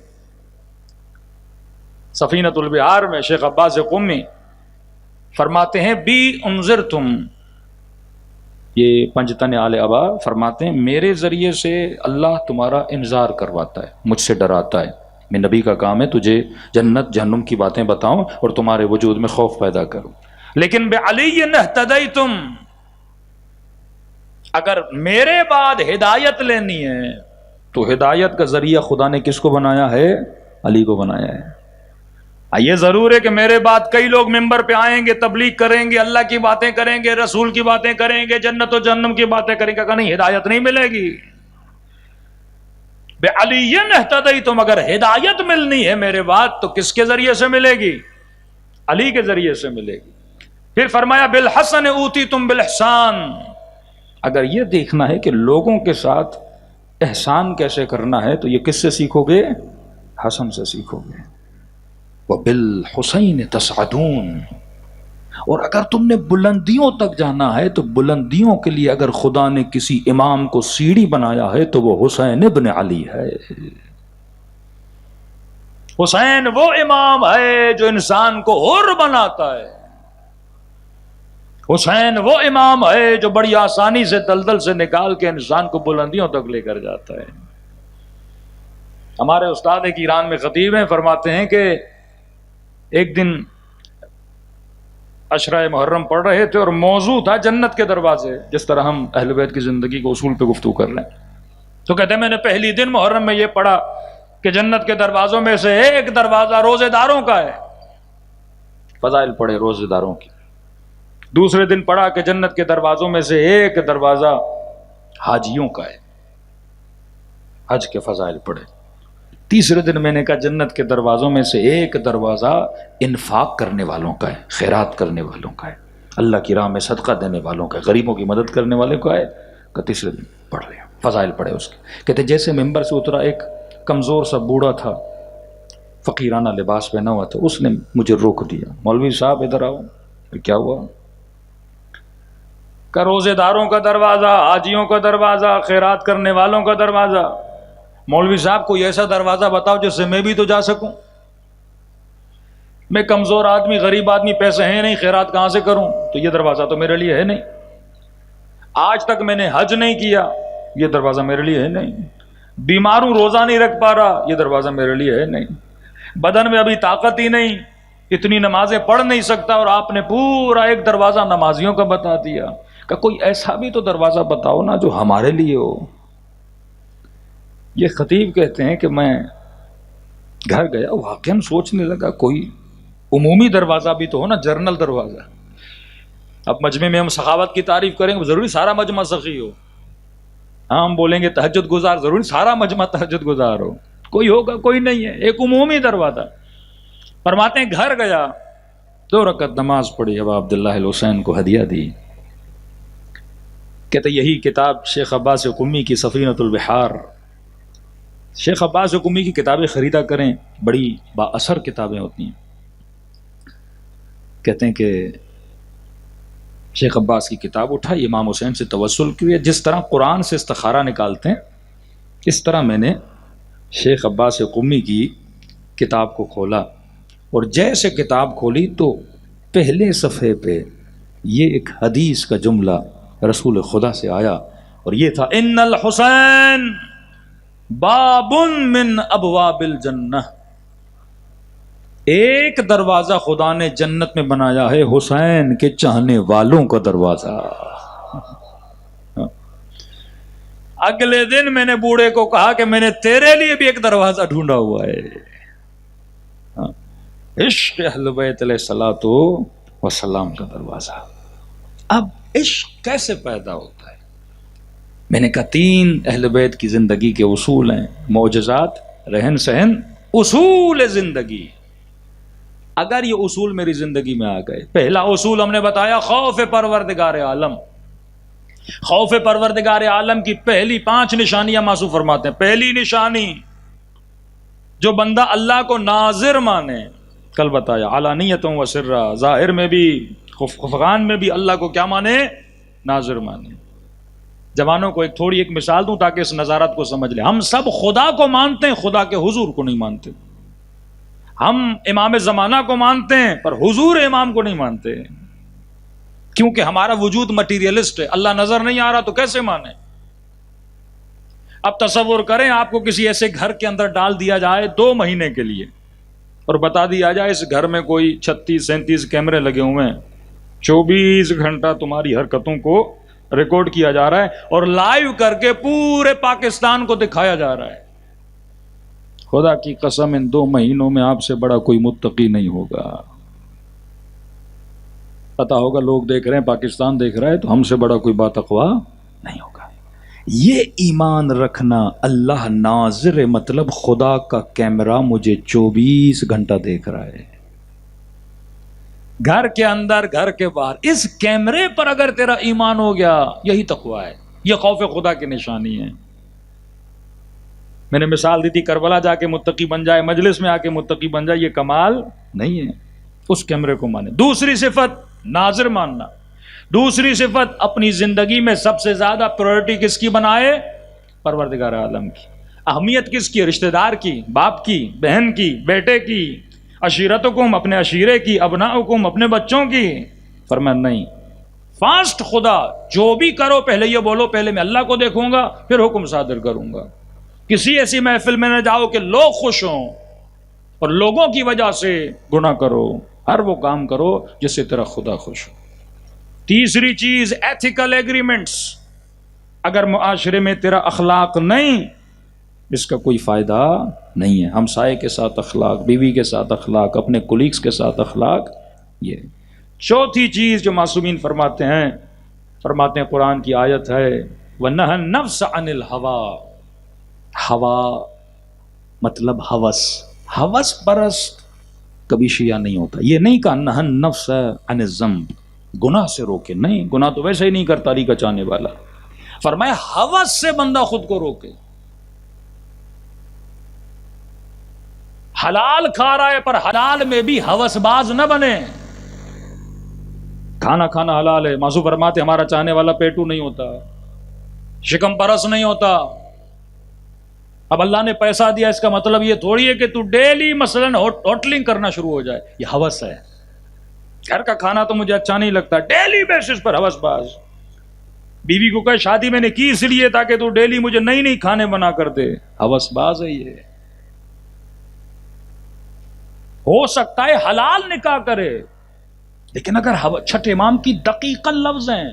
سفینۃ البحار میں شیخ عباس قمی فرماتے ہیں بی انذرتم، یہ پنجتن آل ابا فرماتے ہیں میرے ذریعے سے اللہ تمہارا انذار کرواتا ہے، مجھ سے ڈراتا ہے. میں نبی کا کام ہے تجھے جنت جہنم کی باتیں بتاؤں اور تمہارے وجود میں خوف پیدا کروں. لیکن بعلی اہتدیتم، اگر میرے بعد ہدایت لینی ہے تو ہدایت کا ذریعہ خدا نے کس کو بنایا ہے؟ علی کو بنایا ہے. یہ ضرور ہے کہ میرے بعد کئی لوگ ممبر پہ آئیں گے، تبلیغ کریں گے، اللہ کی باتیں کریں گے، رسول کی باتیں کریں گے، جنت و جہنم کی باتیں کریں گے، کہ نہیں ہدایت نہیں ملے گی. بعلی اہتدیتم، اگر ہدایت ملنی ہے میرے بعد تو کس کے ذریعے سے ملے گی؟ علی کے ذریعے سے ملے گی. پھر فرمایا بالحسن اوتیتم بالاحسان، اگر یہ دیکھنا ہے کہ لوگوں کے ساتھ احسان کیسے کرنا ہے تو یہ کس سے سیکھو گے؟ حسن سے سیکھو گے. وَبِالْحُسَيْنِ تَسْعَدُونَ، اور اگر تم نے بلندیوں تک جانا ہے تو بلندیوں کے لیے اگر خدا نے کسی امام کو سیڑھی بنایا ہے تو وہ حسین ابن علی ہے. حسین وہ امام ہے جو انسان کو حر بناتا ہے. حسین وہ امام ہے جو بڑی آسانی سے دلدل سے نکال کے انسان کو بلندیوں تک لے کر جاتا ہے. ہمارے استاد ایران میں خطیب ہیں، فرماتے ہیں کہ ایک دن عشرہ محرم پڑھ رہے تھے اور موضوع تھا جنت کے دروازے، جس طرح ہم اہل بیت کی زندگی کے اصول پہ گفتگو کر رہے ہیں. تو کہتے ہیں میں نے پہلی دن محرم میں یہ پڑھا کہ جنت کے دروازوں میں سے ایک دروازہ روزے داروں کا ہے، فضائل پڑھے روزے داروں کی. دوسرے دن پڑھا کہ جنت کے دروازوں میں سے ایک دروازہ حاجیوں کا ہے، حج کے فضائل پڑھے. تیسرے دن میں نے کہا جنت کے دروازوں میں سے ایک دروازہ انفاق کرنے والوں کا ہے، خیرات کرنے والوں کا ہے، اللہ کی راہ میں صدقہ دینے والوں کا ہے، غریبوں کی مدد کرنے والے کا ہے. کہ تیسرے دن پڑھ لیا، فضائل پڑھے اس کے. کہتے جیسے ممبر سے اترا ایک کمزور سا بوڑھا تھا، فقیرانہ لباس پہنا ہوا تھا، اس نے مجھے روک دیا، مولوی صاحب ادھر آؤ. کیا ہوا؟ کہ روزے داروں کا دروازہ، حاجیوں کا دروازہ، خیرات کرنے والوں کا دروازہ. مولوی صاحب کوئی ایسا دروازہ بتاؤ جس سے میں بھی تو جا سکوں. میں کمزور آدمی، غریب آدمی، پیسے ہیں نہیں، خیرات کہاں سے کروں؟ تو یہ دروازہ تو میرے لیے ہے نہیں. آج تک میں نے حج نہیں کیا، یہ دروازہ میرے لیے ہے نہیں. بیمار ہوں، روزہ نہیں رکھ پا رہا، یہ دروازہ میرے لیے ہے نہیں. بدن میں ابھی طاقت ہی نہیں، اتنی نمازیں پڑھ نہیں سکتا، اور آپ نے پورا ایک دروازہ نمازیوں کا بتا دیا. کہ کوئی ایسا بھی تو دروازہ بتاؤ نا جو ہمارے لیے ہو. یہ خطیب کہتے ہیں کہ میں گھر گیا، واقعاً سوچنے لگا کوئی عمومی دروازہ بھی تو ہو نا، جرنل دروازہ. اب مجمع میں ہم سخاوت کی تعریف کریں گے، ضروری سارا مجمع سخی ہو. ہاں ہم بولیں گے تہجد گزار، ضروری سارا مجمع تہجد گزار ہو. کوئی ہوگا؟ کوئی نہیں ہے، ایک عمومی دروازہ. فرماتے ہیں گھر گیا، 2 رکعت نماز پڑھی، ابا عبداللہ الحسین کو ہدیہ دی. کہتے یہی کتاب شیخ عباس قمی کی سفینۃ البحار شیخ عباس قمی کی کتابیں خریدا کریں، بڑی با اثر کتابیں ہوتی ہیں. کہتے ہیں کہ شیخ عباس کی کتاب اٹھائی، امام حسین سے توسل کیے، جس طرح قرآن سے استخارہ نکالتے ہیں اس طرح میں نے شیخ عباس قمی کی کتاب کو کھولا، اور جیسے کتاب کھولی تو پہلے صفحے پہ یہ ایک حدیث کا جملہ رسول خدا سے آیا، اور یہ تھا ان الحسین باب من ابواب الجنہ، ایک دروازہ خدا نے جنت میں بنایا ہے، حسین کے چاہنے والوں کا دروازہ. اگلے دن میں نے بوڑھے کو کہا کہ میں نے تیرے لیے بھی ایک دروازہ ڈھونڈا ہوا ہے، عشق اہل بیت علیہ الصلوۃ والسلام کا دروازہ. اب عشق کیسے پیدا ہوتا ہے؟ میں نے کہا 3 اہل بیت کی زندگی کے اصول ہیں، معجزات، رہن سہن، اصول زندگی. اگر یہ اصول میری زندگی میں آ گئے، پہلا اصول ہم نے بتایا خوف پروردگار عالم. خوف پروردگار عالم کی پہلی 5 نشانیاں معصوم فرماتے ہیں. پہلی نشانی، جو بندہ اللہ کو ناظر مانے، کل بتایا علانیتوں و سرا، ظاہر میں بھی خفقان میں بھی اللہ کو کیا مانے؟ ناظر مانے. جوانوں کو ایک مثال دوں تاکہ اس نظارت کو سمجھ لیں. ہم سب خدا کو مانتے ہیں، خدا کے حضور کو نہیں مانتے. ہم امام زمانہ کو مانتے ہیں پر حضور امام کو نہیں مانتے، کیونکہ ہمارا وجود مٹیریلسٹ ہے. اللہ نظر نہیں آ رہا تو کیسے مانے؟ اب تصور کریں آپ کو کسی ایسے گھر کے اندر ڈال دیا جائے 2 مہینے کے لیے، اور بتا دیا جائے اس گھر میں کوئی 36-37 کیمرے لگے ہوئے ہیں، 24 گھنٹہ تمہاری حرکتوں کو ریکارڈ کیا جا رہا ہے اور لائیو کر کے پورے پاکستان کو دکھایا جا رہا ہے. خدا کی قسم ان 2 مہینوں میں آپ سے بڑا کوئی متقی نہیں ہوگا. پتا ہوگا لوگ دیکھ رہے ہیں، پاکستان دیکھ رہا ہے، تو ہم سے بڑا کوئی باتقوا نہیں ہوگا. یہ ایمان رکھنا، اللہ ناظر مطلب خدا کا کیمرہ مجھے 24 گھنٹہ دیکھ رہا ہے، گھر کے اندر گھر کے باہر. اس کیمرے پر اگر تیرا ایمان ہو گیا، یہی تقویٰ ہے، یہ خوف خدا کی نشانی ہے. میں نے مثال دی تھی، کربلا جا کے متقی بن جائے، مجلس میں آ کے متقی بن جائے، یہ کمال نہیں ہے. اس کیمرے کو مانے. دوسری صفت ناظر ماننا. دوسری صفت اپنی زندگی میں سب سے زیادہ پرائرٹی کس کی بنائے؟ پروردگار عالم کی. اہمیت کس کی؟ رشتہ دار کی، باپ کی، بہن کی، بیٹے کی، عشیرتکم اپنے عشیرے کی، ابناؤکم اپنے بچوں کی. فرمایا نہیں، فاسٹ خدا جو بھی کرو پہلے یہ بولو پہلے میں اللہ کو دیکھوں گا پھر حکم صادر کروں گا. کسی ایسی محفل میں نہ جاؤ کہ لوگ خوش ہوں اور لوگوں کی وجہ سے گناہ کرو. ہر وہ کام کرو جس سے تیرا خدا خوش ہو. تیسری چیز ایتھیکل ایگریمنٹس. اگر معاشرے میں تیرا اخلاق نہیں، اس کا کوئی فائدہ نہیں ہے. ہمسائے کے ساتھ اخلاق، بیوی کے ساتھ اخلاق، اپنے کولیگز کے ساتھ اخلاق. یہ چوتھی چیز جو معصومین فرماتے ہیں قرآن کی آیت ہے وَنَهَا النَّفْسَ عَنِ الْهَوَىٰ. ہوا مطلب ہوس، ہوس پرست کبھی شیعہ نہیں ہوتا. یہ نہیں کہا نہا النفس عن الذنب، گناہ سے روکے، نہیں، گناہ تو ویسے ہی نہیں کرتا علی کا چاہنے والا. فرمایا ہوس سے بندہ خود کو روکے. حلال کھا رہا ہے پر حلال میں بھی ہوس باز نہ بنے. کھانا کھانا حلال ہے، معصوم فرماتے ہمارا چاہنے والا پیٹو نہیں ہوتا، شکم پرست نہیں ہوتا. اب اللہ نے پیسہ دیا اس کا مطلب یہ تھوڑی ہے کہ تو ڈیلی مثلا ہوٹلنگ کرنا شروع ہو جائے. یہ ہوس ہے. گھر کا کھانا تو مجھے اچھا نہیں لگتا، ڈیلی بیسس پر ہوس باز. بیوی کو کہے شادی میں نے کی اس لیے تاکہ تو ڈیلی مجھے نئی نئی کھانے بنا کر دے. ہوس باز ہے یہ. ہو سکتا ہے حلال نکاح کرے، لیکن اگر چھٹے امام کی دقیق لفظ ہیں،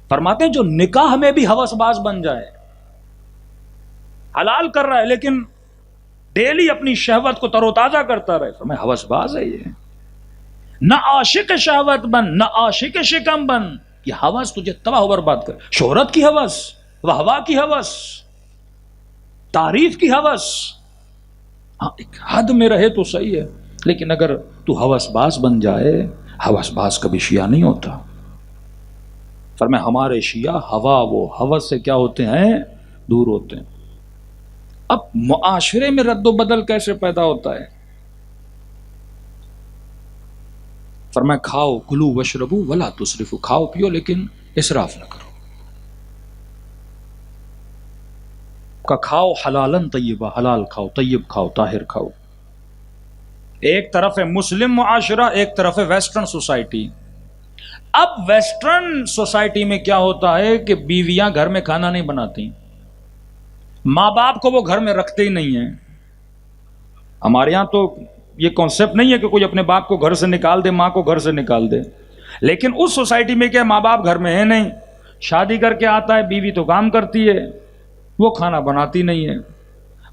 فرماتے ہیں جو نکاح میں بھی ہوس باز بن جائے. حلال کر رہا ہے لیکن ڈیلی اپنی شہوت کو تر و تازہ کرتا رہے، فرمایا ہوس باز ہے یہ. نہ عاشق شہوت بن، نہ عاشق شکم بن. یہ ہوس تجھے تباہ و برباد کر. شہرت کی ہوس، واہ کی ہوس، تعریف کی ہوس، ہاں ایک حد میں رہے تو صحیح ہے، لیکن اگر تو ہوس باز بن جائے، ہوس باز کبھی شیعہ نہیں ہوتا. فرمایا ہمارے شیعہ ہوا وہ ہوس سے کیا ہوتے ہیں؟ دور ہوتے ہیں. اب معاشرے میں رد و بدل کیسے پیدا ہوتا ہے؟ فرمایا کھاؤ کلو وشربو ولا تسرفو، کھاؤ پیو لیکن اسراف نہ کرو، کا کھاؤ حلالن طیبہ، حلال کھاؤ، طیب کھاؤ، طاہر کھاؤ۔ ایک طرف ہے مسلم معاشرہ، ایک طرف ہے ویسٹرن سوسائٹی۔ اب ویسٹرن سوسائٹی میں کیا ہوتا ہے کہ بیویاں گھر میں کھانا نہیں بناتی، ماں باپ کو وہ گھر میں رکھتے ہی نہیں ہیں۔ ہمارے یہاں تو یہ کانسیپٹ نہیں ہے کہ کوئی اپنے باپ کو گھر سے نکال دے، ماں کو گھر سے نکال دے، لیکن اس سوسائٹی میں کیا ماں باپ گھر میں ہے نہیں، شادی کر کے آتا ہے، بیوی تو کام کرتی ہے، وہ کھانا بناتی نہیں ہے۔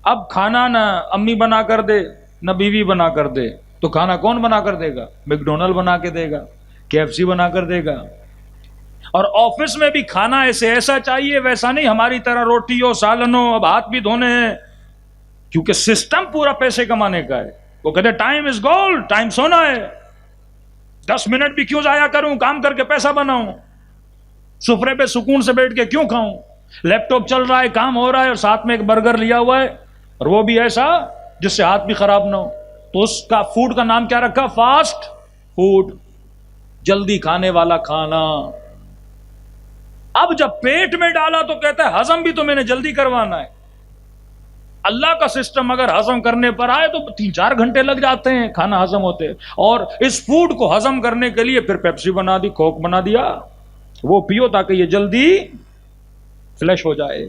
اب کھانا نہ امی بنا کر دے نہ بیوی بنا کر دے تو کھانا کون بنا کر دے گا؟ میک ڈونلڈ بنا کے دے گا، KFC بنا کر دے گا۔ اور آفس میں بھی کھانا ایسا چاہیے، ویسا نہیں ہماری طرح روٹی ہو سالن ہو، اب ہاتھ بھی دھونے ہیں، کیونکہ سسٹم پورا پیسے کمانے کا ہے۔ وہ کہتے ٹائم از گولڈ، ٹائم سونا ہے، 10 منٹ بھی کیوں ضائع کروں، کام کر کے پیسہ بناؤں، سفرے پہ سکون سے بیٹھ کے کیوں کھاؤں، لیپ ٹاپ چل رہا ہے، کام ہو رہا ہے، اور ساتھ میں ایک برگر لیا ہوا ہے، اور وہ بھی ایسا جس سے ہاتھ بھی خراب نہ ہو۔ تو اس کا فوڈ کا نام کیا رکھا؟ فاسٹ فوڈ، جلدی کھانے والا کھانا۔ اب جب پیٹ میں ڈالا تو کہتا ہے ہضم بھی تو میں نے جلدی کروانا ہے۔ اللہ کا سسٹم اگر ہضم کرنے پر آئے تو 3-4 گھنٹے لگ جاتے ہیں کھانا ہضم ہوتے، اور اس فوڈ کو ہضم کرنے کے لیے پھر پیپسی بنا دی، کوک بنا دیا، وہ پیو تاکہ یہ جلدی فلیش ہو جائے۔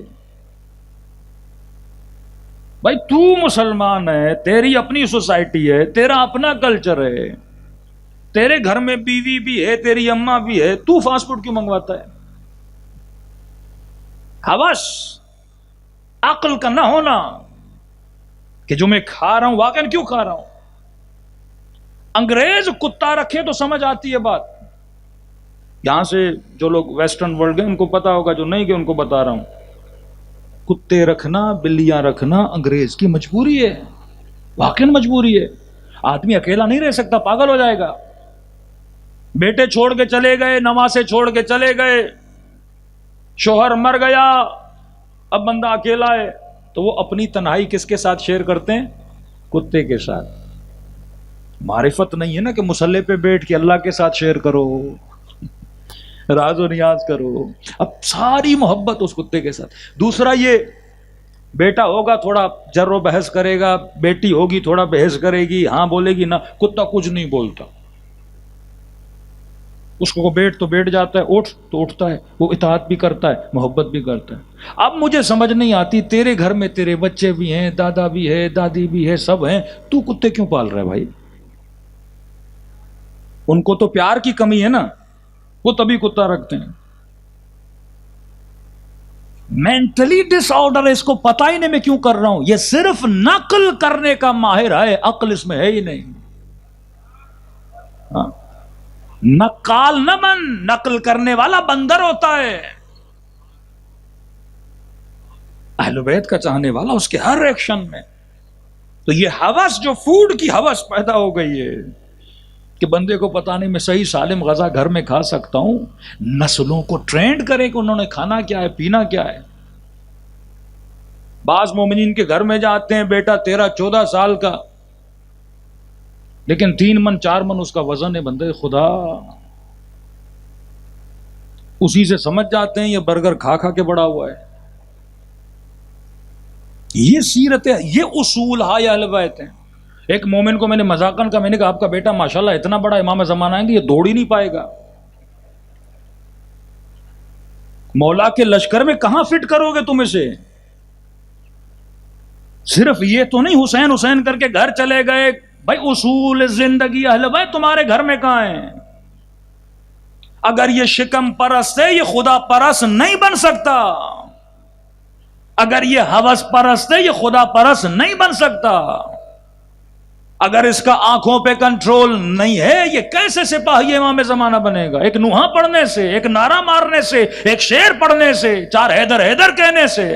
بھائی تو مسلمان ہے، تیری اپنی سوسائٹی ہے، تیرا اپنا کلچر ہے، تیرے گھر میں بیوی بھی ہے، تیری اماں بھی ہے، تو فاسٹ فوڈ کیوں منگواتا ہے؟ ہوس، عقل کا نہ ہونا کہ جو میں کھا رہا ہوں واقعا کیوں کھا رہا ہوں۔ انگریز کتا رکھے تو سمجھ آتی ہے بات۔ یہاں سے جو لوگ ویسٹرن ورلڈ گئے ان کو پتا ہوگا، جو نہیں گئے ان کو بتا رہا ہوں، کتے رکھنا، بلیاں رکھنا انگریز کی مجبوری ہے، واقعا مجبوری ہے۔ آدمی اکیلا نہیں رہ سکتا، پاگل ہو جائے گا۔ بیٹے چھوڑ کے چلے گئے، نواسے چھوڑ کے چلے گئے، شوہر مر گیا، اب بندہ اکیلا ہے، تو وہ اپنی تنہائی کس کے ساتھ شیئر کرتے ہیں؟ کتے کے ساتھ۔ معرفت نہیں ہے نا کہ مصلی پہ بیٹھ کے اللہ کے ساتھ شیئر کرو، راز و نیاز کرو، اب ساری محبت اس کتے کے ساتھ۔ دوسرا یہ بیٹا ہوگا تھوڑا جر و بحث کرے گا، بیٹی ہوگی تھوڑا بحث کرے گی، ہاں بولے گی نہ، کتا کچھ نہیں بولتا، اس کو بیٹھ تو بیٹھ جاتا ہے، اٹھ تو اٹھتا ہے، وہ اطاعت بھی کرتا ہے، محبت بھی کرتا ہے۔ اب مجھے سمجھ نہیں آتی، تیرے گھر میں تیرے بچے بھی ہیں، دادا بھی ہے، دادی بھی ہے، سب ہیں، تو کتے کیوں پال رہا ہے بھائی؟ ان کو تو پیار کی کمی ہے نا، وہ تبھی کتا رکھتے ہیں۔ مینٹلی ڈس آرڈر ہے، اس کو پتہ ہی نہیں میں کیوں کر رہا ہوں، یہ صرف نقل کرنے کا ماہر ہے، عقل اس میں ہے ہی نہیں۔ ہاں، نقال نہ بن، نقل کرنے والا بندر ہوتا ہے۔ اہل بیت کا چاہنے والا اس کے ہر ایکشن میں۔ تو یہ ہوس جو فوڈ کی ہوس پیدا ہو گئی ہے کہ بندے کو پتا نہیں میں صحیح سالم غذا گھر میں کھا سکتا ہوں، نسلوں کو ٹرینڈ کریں کہ انہوں نے کھانا کیا ہے، پینا کیا ہے۔ بعض مومنین کے گھر میں جاتے ہیں، بیٹا 13-14 سال کا، لیکن 3 من 4 من اس کا وزن ہے، بندے خدا، اسی سے سمجھ جاتے ہیں یہ برگر کھا کھا کے بڑا ہوا ہے۔ یہ سیرت ہے، یہ اصول ہے اہل بیت ہیں۔ ایک مومن کو میں نے مذاقن کا، میں نے کہا آپ کا بیٹا ماشاءاللہ اتنا بڑا امام زمانہ آئیں گے، یہ دوڑ ہی نہیں پائے گا، مولا کے لشکر میں کہاں فٹ کرو گے تم اسے؟ صرف یہ تو نہیں حسین حسین کر کے گھر چلے گئے، بھائی اصول زندگی اہل بیت تمہارے گھر میں کہاں ہیں؟ اگر یہ شکم پرست ہے، یہ خدا پرست نہیں بن سکتا۔ اگر یہ ہوس پرست ہے، یہ خدا پرست نہیں بن سکتا۔ اگر اس کا آنکھوں پہ کنٹرول نہیں ہے، یہ کیسے سپاہی امام زمانہ بنے گا؟ ایک نوحہ پڑھنے سے، ایک نعرہ مارنے سے، ایک شعر پڑھنے سے، 4 حیدر حیدر کہنے سے۔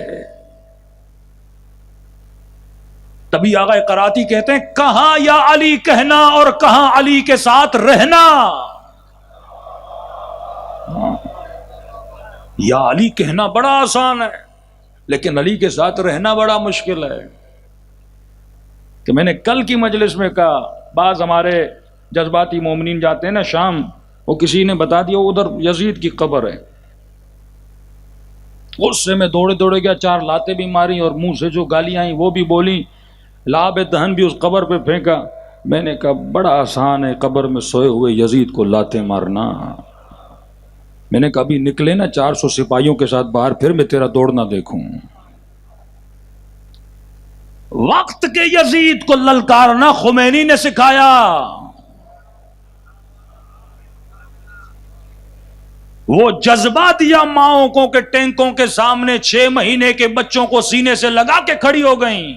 تبھی آقا قراتی کہتے ہیں کہاں یا علی کہنا اور کہاں علی کے ساتھ رہنا۔ یا علی کہنا بڑا آسان ہے، لیکن علی کے ساتھ رہنا بڑا مشکل ہے. کہ میں نے کل کی مجلس میں کہا بعض ہمارے جذباتی مومنین جاتے ہیں نا شام، وہ کسی نے بتا دیا ادھر یزید کی قبر ہے، غصے میں دوڑے دوڑے گیا، 4 لاتیں بھی ماری اور منہ سے جو گالیاں آئیں وہ بھی بولی، لاب دہن بھی اس قبر پہ پھینکا. میں نے کہا بڑا آسان ہے قبر میں سوئے ہوئے یزید کو لاتیں مارنا. میں نے کبھی نکلے نا 400 سپاہیوں کے ساتھ باہر، پھر میں تیرا دوڑنا دیکھوں. وقت کے یزید کو للکارنا خمینی نے سکھایا. وہ جذبہ دیا ماؤں کو کہ ٹینکوں کے سامنے 6 مہینے کے بچوں کو سینے سے لگا کے کھڑی ہو گئیں.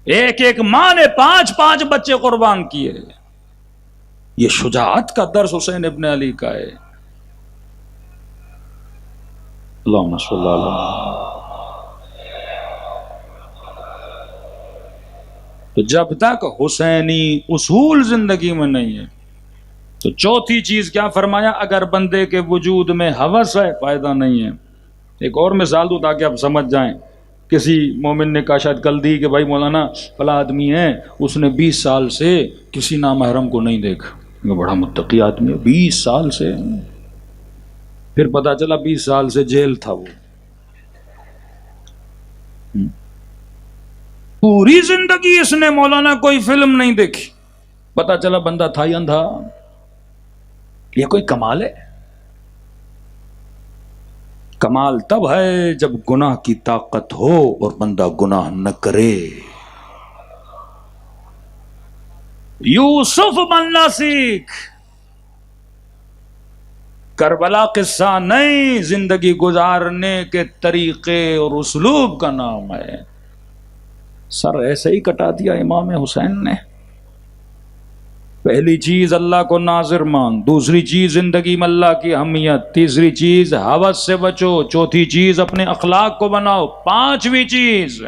ایک ایک ماں نے 5 بچے قربان کیے. یہ شجاعت کا درس حسین ابن علی کا ہے. اللہم صلی اللہ علیہ. تو جب تک حسینی اصول زندگی میں نہیں ہے تو چوتھی چیز کیا فرمایا؟ اگر بندے کے وجود میں ہوس ہے فائدہ نہیں ہے. ایک اور مثال دوں تاکہ آپ سمجھ جائیں. کسی مومن نے کہا شاید کل دی کہ بھائی مولانا فلاں آدمی ہے اس نے 20 سال سے کسی نامحرم کو نہیں دیکھا. بڑا متقی آدمی ہے 20 سال سے. پھر پتا چلا 20 سال سے جیل تھا وہ. پوری زندگی اس نے مولانا کوئی فلم نہیں دیکھی. پتا چلا بندہ تھا ہی اندھا. یہ کوئی کمال ہے؟ کمال تب ہے جب گناہ کی طاقت ہو اور بندہ گناہ نہ کرے. یوسف بننا سیکھ. کربلا قصہ نہیں، زندگی گزارنے کے طریقے اور اسلوب کا نام ہے. سر ایسے ہی کٹا دیا امام حسین نے. پہلی چیز اللہ کو ناظر مان، دوسری چیز زندگی میں اللہ کی اہمیت، تیسری چیز ہوس سے بچو، چوتھی چیز اپنے اخلاق کو بناؤ، پانچویں چیز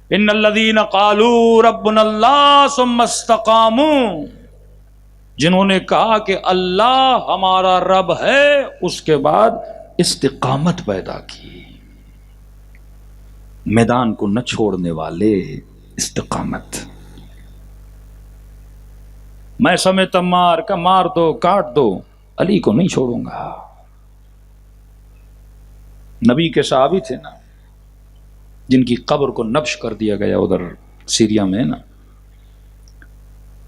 ان الذین قالوا ربنا اللہ ثم استقاموا، جنہوں نے کہا کہ اللہ ہمارا رب ہے اس کے بعد استقامت پیدا کی. میدان کو نہ چھوڑنے والے، استقامت. میں سمیت مار کا مار دو کاٹ دو، علی کو نہیں چھوڑوں گا. نبی کے صحابی تھے نا جن کی قبر کو نبش کر دیا گیا ادھر سیریا میں نا،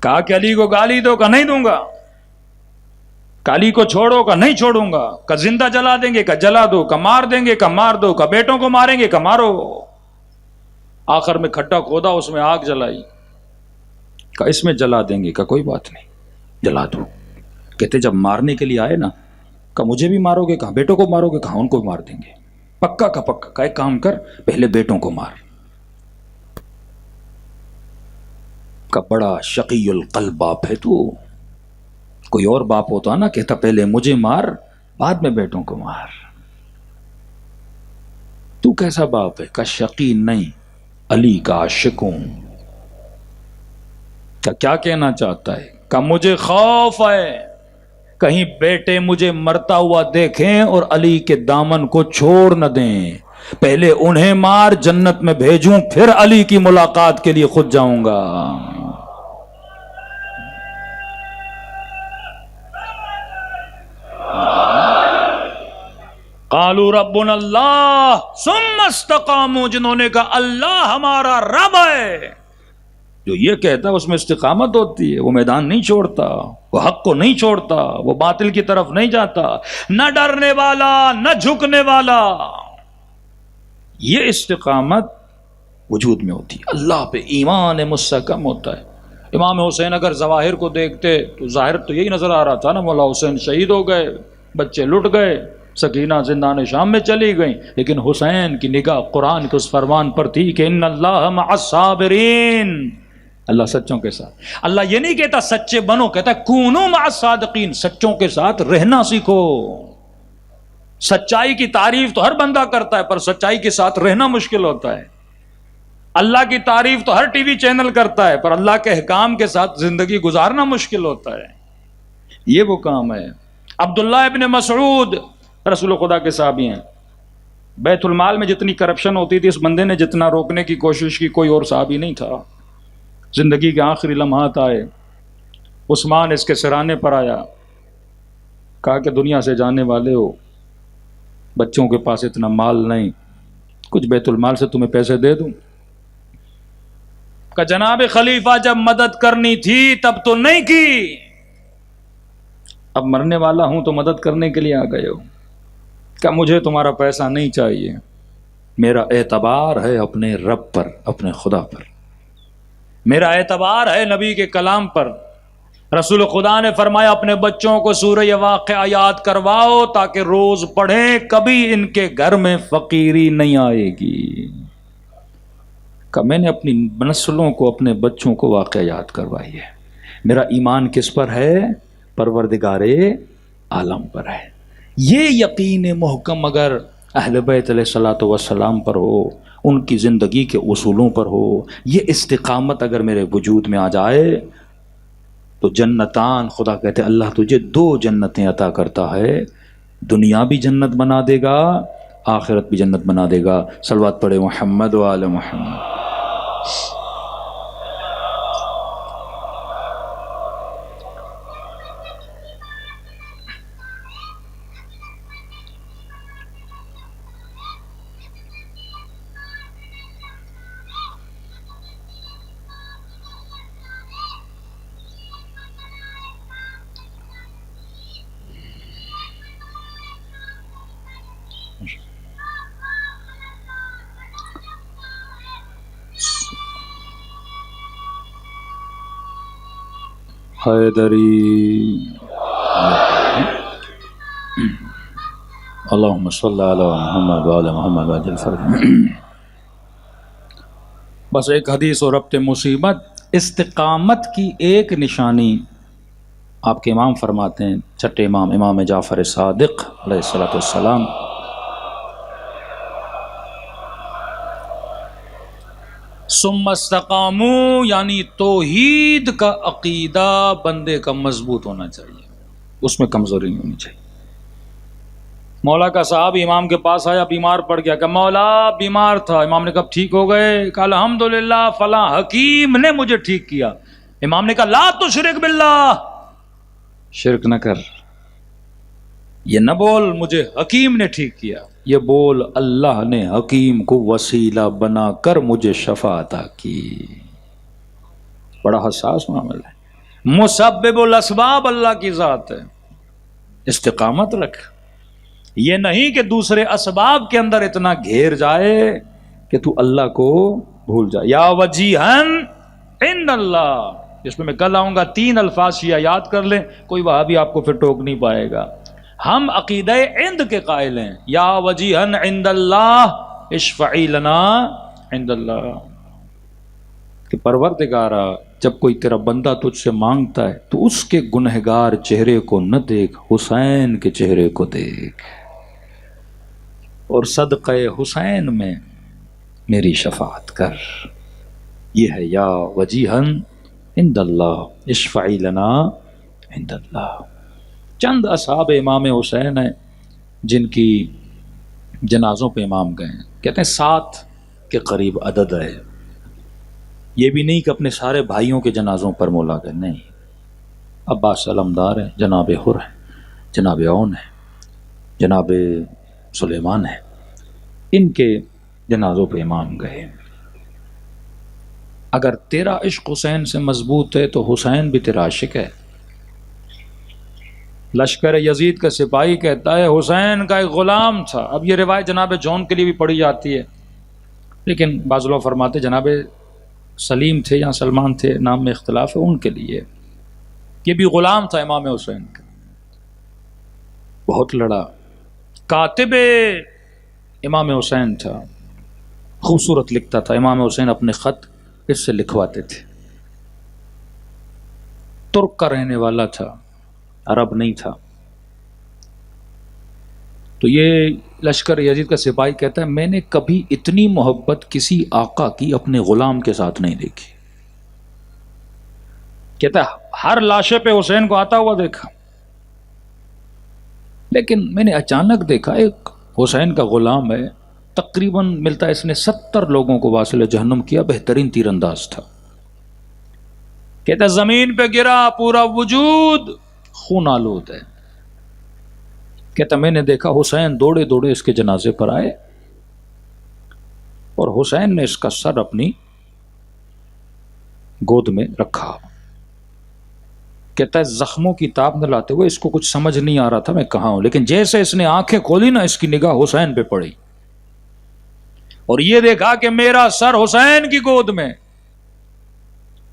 کہا کہ علی کو گالی دو کہ نہیں دوں گا، علی کو چھوڑو کہ نہیں چھوڑوں گا، کہ زندہ جلا دیں گے کہ جلا دو، کہ مار دیں گے کہ مار دو، کہ بیٹوں کو ماریں گے کہ مارو. آخر میں کھڈا کھودا، اس میں آگ جلائی، کہ اس میں جلا دیں گے، کہ کوئی بات نہیں جلا دو. کہتے جب مارنے کے لیے آئے نا، کہ مجھے بھی مارو گے، کہاں بیٹوں کو مارو گے، کہاں ان کو بھی مار دیں گے. پکا کا پکا، کہ ایک کام کر پہلے بیٹوں کو مار. کا بڑا شقی القلب باپ ہے تو. کوئی اور باپ ہوتا نا کہتا پہلے مجھے مار بعد میں بیٹوں کو مار. تو کیسا باپ ہے؟ کا شقی نہیں، علی کا عاشق ہوں. کیا کہنا چاہتا ہے؟ کہ مجھے خوف ہے کہیں بیٹے مجھے مرتا ہوا دیکھیں اور علی کے دامن کو چھوڑ نہ دیں. پہلے انہیں مار، جنت میں بھیجوں، پھر علی کی ملاقات کے لیے خود جاؤں گا. قالوا ربنا اللہ ثم استقاموا، جنہوں نے کہا اللہ ہمارا رب ہے. جو یہ کہتا ہے اس میں استقامت ہوتی ہے. وہ میدان نہیں چھوڑتا، وہ حق کو نہیں چھوڑتا، وہ باطل کی طرف نہیں جاتا، نہ ڈرنے والا نہ جھکنے والا. یہ استقامت وجود میں ہوتی ہے. اللہ پہ ایمان مستحکم ہوتا ہے. امام حسین اگر ظواہر کو دیکھتے تو ظاہر تو یہی نظر آ رہا تھا نا، مولا حسین شہید ہو گئے، بچے لٹ گئے، سکینہ زندان شام میں چلی گئیں، لیکن حسین کی نگاہ قرآن کے اس فرمان پر تھی کہ ان اللہ مع الصابرین، اللہ سچوں کے ساتھ. اللہ یہ نہیں کہتا سچے بنو، کہتا کونوا مع الصادقین، سچوں کے ساتھ رہنا سیکھو. سچائی کی تعریف تو ہر بندہ کرتا ہے پر سچائی کے ساتھ رہنا مشکل ہوتا ہے. اللہ کی تعریف تو ہر ٹی وی چینل کرتا ہے پر اللہ کے احکام کے ساتھ زندگی گزارنا مشکل ہوتا ہے. یہ وہ کام ہے. عبداللہ ابن مسعود رسول خدا کے صحابی ہیں، بیت المال میں جتنی کرپشن ہوتی تھی اس بندے نے جتنا روکنے کی کوشش کی، کوئی اور صحابی نہیں تھا۔ زندگی کے آخری لمحات آئے، عثمان اس کے سرانے پر آیا، کہا کہ دنیا سے جانے والے ہو، بچوں کے پاس اتنا مال نہیں، کچھ بیت المال سے تمہیں پیسے دے دوں؟ کہ جناب خلیفہ جب مدد کرنی تھی تب تو نہیں کی، اب مرنے والا ہوں تو مدد کرنے کے لیے آ گئے ہو۔ کہ مجھے تمہارا پیسہ نہیں چاہیے، میرا اعتبار ہے اپنے رب پر، اپنے خدا پر، میرا اعتبار ہے نبی کے کلام پر۔ رسول خدا نے فرمایا اپنے بچوں کو سورہ واقعہ یاد کرواؤ تاکہ روز پڑھیں، کبھی ان کے گھر میں فقیری نہیں آئے گی۔ کہ میں نے اپنی نسلوں کو، اپنے بچوں کو واقعہ یاد کروائی ہے۔ میرا ایمان کس پر ہے؟ پروردگار عالم پر ہے۔ یہ یقین محکم اگر اہل بیت علیہ الصلوۃ والسلام پر ہو، ان کی زندگی کے اصولوں پر ہو، یہ استقامت اگر میرے وجود میں آ جائے تو جنتان، خدا کہتے ہیں اللہ تجھے 2 جنتیں عطا کرتا ہے، دنیا بھی جنت بنا دے گا، آخرت بھی جنت بنا دے گا۔ صلوات پڑھے محمد و آل محمد۔ حیدری اللہم صلی علی محمد وعلی محمد وعجل فرج۔ بس ایک حدیث اور ربط مصیبت، استقامت کی ایک نشانی آپ کے امام فرماتے ہیں، چھٹے امام، امام جعفر صادق علیہ الصلوۃ والسلام، ثم استقاموا، یعنی توحید کا عقیدہ بندے کا مضبوط ہونا چاہیے، اس میں کمزوری نہیں ہونی چاہیے۔ مولا کا صاحب امام کے پاس آیا، بیمار پڑ گیا، کہ مولا بیمار تھا، امام نے کہا ٹھیک ہو گئے؟ کہا الحمدللہ فلاں حکیم نے مجھے ٹھیک کیا۔ امام نے کہا لا تشرک باللہ، شرک نہ کر، یہ نہ بول مجھے حکیم نے ٹھیک کیا، یہ بول اللہ نے حکیم کو وسیلہ بنا کر مجھے شفا عطا کی۔ بڑا حساس معاملہ ہے۔ مسبب الاسباب اللہ کی ذات ہے، استقامت رکھ، یہ نہیں کہ دوسرے اسباب کے اندر اتنا گھیر جائے کہ تو اللہ کو بھول جائے۔ یا وجیہن عند اللہ، اس میں کل آؤں گا، 3 الفاظ شیعہ یاد کر لیں، کوئی وہاں بھی آپ کو پھر ٹوک نہیں پائے گا۔ ہم عقیدہ عند کے قائل ہیں، یا وجیہن عند اللہ اشفعی لنا عند اللہ، کہ پروردگارا جب کوئی تیرا بندہ تجھ سے مانگتا ہے تو اس کے گنہگار چہرے کو نہ دیکھ، حسین کے چہرے کو دیکھ، اور صدقہ حسین میں میری شفاعت کر۔ یہ ہے یا وجیہن عند اللہ اشفعی لنا عند اللہ۔ چند اصحاب امام حسین ہیں جن کی جنازوں پہ امام گئے ہیں، کہتے ہیں 7 کے قریب عدد ہے۔ یہ بھی نہیں کہ اپنے سارے بھائیوں کے جنازوں پر مولا گئے، نہیں، عباس علمدار ہے، جناب حر ہے، جناب عون ہے، جناب سلیمان ہے، ان کے جنازوں پہ امام گئے۔ اگر تیرا عشق حسین سے مضبوط ہے تو حسین بھی تیرا عاشق ہے۔ لشکر یزید کا سپاہی کہتا ہے حسین کا ایک غلام تھا، اب یہ روایت جناب جون کے لیے بھی پڑھی جاتی ہے، لیکن بعض لوگ فرماتے جناب سلیم تھے یا سلمان تھے، نام میں اختلاف ہے، ان کے لیے یہ بھی غلام تھا امام حسین کا، بہت لڑا، کاتب امام حسین تھا، خوبصورت لکھتا تھا، امام حسین اپنے خط اس سے لکھواتے تھے، ترک کا رہنے والا تھا، عرب نہیں تھا۔ تو یہ لشکر یزید کا سپاہی کہتا ہے میں نے کبھی اتنی محبت کسی آقا کی اپنے غلام کے ساتھ نہیں دیکھی۔ کہتا ہے ہر لاشے پہ حسین کو آتا ہوا دیکھا، لیکن میں نے اچانک دیکھا ایک حسین کا غلام ہے، تقریباً ملتا ہے اس نے 70 لوگوں کو واصل جہنم کیا، بہترین تیر انداز تھا. کہتا زمین پہ گرا، پورا وجود خون آلود ہے. کہتا میں نے دیکھا حسین دوڑے دوڑے اس کے جنازے پر آئے اور حسین نے اس کا سر اپنی گود میں رکھا. کہتا ہے زخموں کی تاب نہ لاتے ہوئے اس کو کچھ سمجھ نہیں آ رہا تھا میں کہاں ہوں، لیکن جیسے اس نے آنکھیں کھولی نا اس کی نگاہ حسین پہ پڑی اور یہ دیکھا کہ میرا سر حسین کی گود میں.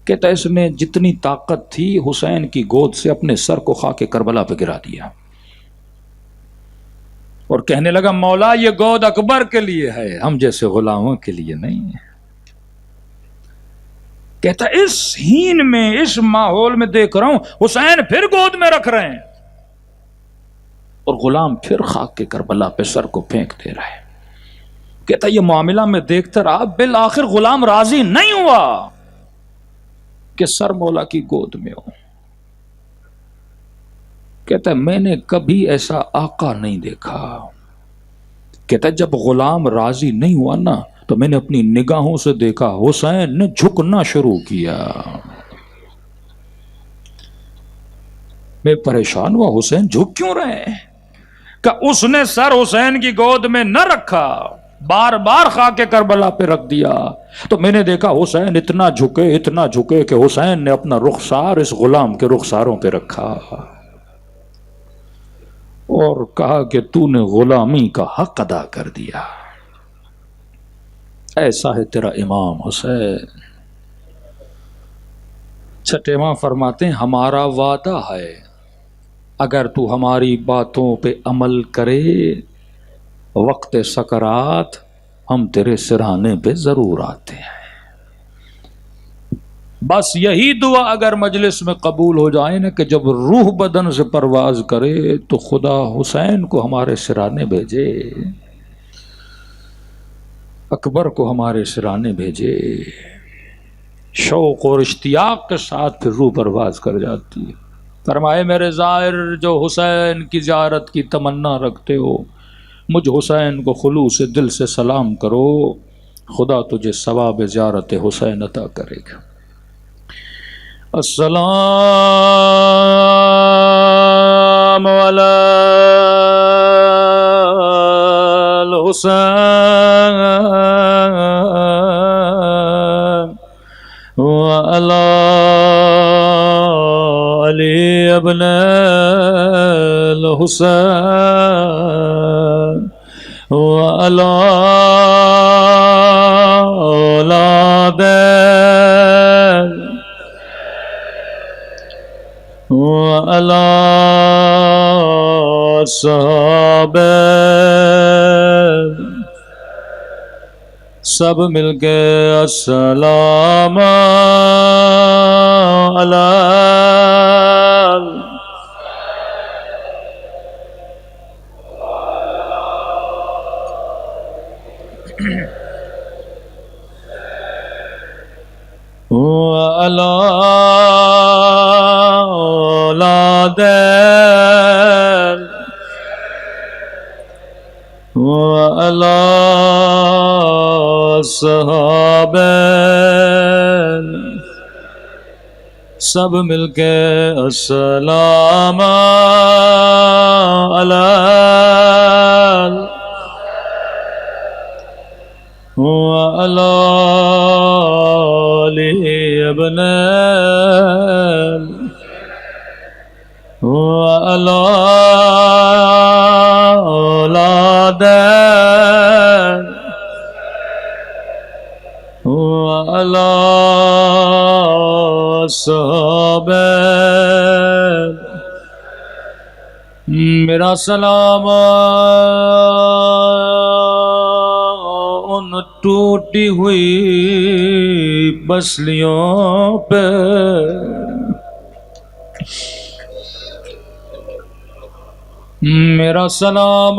کہتا ہے اس نے جتنی طاقت تھی حسین کی گود سے اپنے سر کو خاک کربلا پہ گرا دیا اور کہنے لگا مولا یہ گود اکبر کے لیے ہے، ہم جیسے غلاموں کے لیے نہیں ہے. کہتا اس ہین میں اس ماحول میں دیکھ رہا ہوں حسین پھر گود میں رکھ رہے ہیں اور غلام پھر خاک کے کربلا پہ سر کو پھینک دے رہے ہیں. کہتا یہ معاملہ میں دیکھتا رہا، بالآخر غلام راضی نہیں ہوا کہ سر مولا کی گود میں ہو. کہتا میں نے کبھی ایسا آقا نہیں دیکھا. کہتا جب غلام راضی نہیں ہوا نا تو میں نے اپنی نگاہوں سے دیکھا حسین نے جھکنا شروع کیا. میں پریشان ہوا حسین جھک کیوں رہے ہیں؟ کہ اس نے سر حسین کی گود میں نہ رکھا، بار بار خاک کربلا پہ رکھ دیا. تو میں نے دیکھا حسین اتنا جھکے کہ حسین نے اپنا رخسار اس غلام کے رخساروں پہ رکھا اور کہا کہ تو نے غلامی کا حق ادا کر دیا. ایسا ہے تیرا امام حسین. چھٹےواں فرماتے ہیں ہمارا وعدہ ہے اگر تو ہماری باتوں پہ عمل کرے وقت سکرات ہم تیرے سرانے پہ ضرور آتے ہیں. بس یہی دعا اگر مجلس میں قبول ہو جائے نا کہ جب روح بدن سے پرواز کرے تو خدا حسین کو ہمارے سرانے بھیجے، اکبر کو ہمارے سرانے بھیجے. شوق اور اشتیاق کے ساتھ پھر روح پرواز کر جاتی ہے. فرمائے میرے زائر جو حسین کی زیارت کی تمنا رکھتے ہو مجھ حسین کو خلوص دل سے سلام کرو، خدا تجھے ثواب زیارت حسین عطا کرے گا. السلام علی الحسین وعلی علی ابن الحسین وعلی اولاد وعلی صحابہ سب مل کے السلام وعلی اولاد وعلی صحابہ سب مل کے السلام علی وعلی علی ابن وعلی اولاد وعلی صحابہ. میرا سلام ان ٹوٹی ہوئی بسلیوں پہ میرا سلام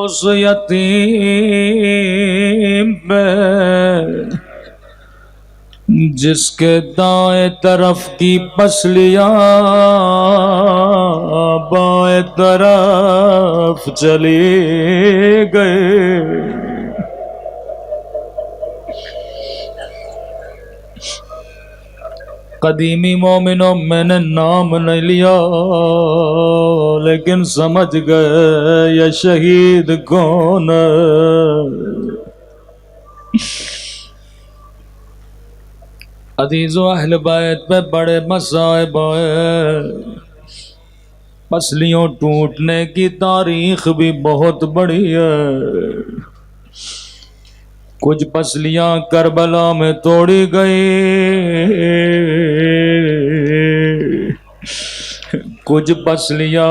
اس یتیم پہ جس کے دائیں طرف کی پسلیاں بائیں طرف چلی گئے، قدیمی مومنوں میں نے نام نہیں لیا لیکن سمجھ گئے یہ شہید کون ہے۔ عزیزو اہل بیت پہ بڑے مصائب آئے، پسلیوں ٹوٹنے کی تاریخ بھی بہت بڑی ہے۔ کچھ پسلیاں کربلا میں توڑی گئی، کچھ پسلیاں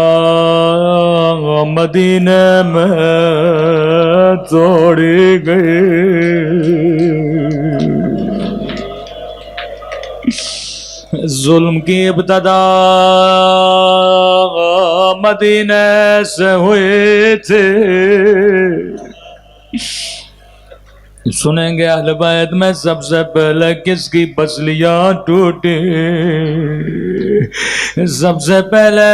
مدینے میں توڑی گئی۔ ظلم کی ابتدا مدینے سے ہوئی تھی۔ سنیں گے اہل بیت میں سب سے پہلے کس کی پسلیاں ٹوٹی؟ سب سے پہلے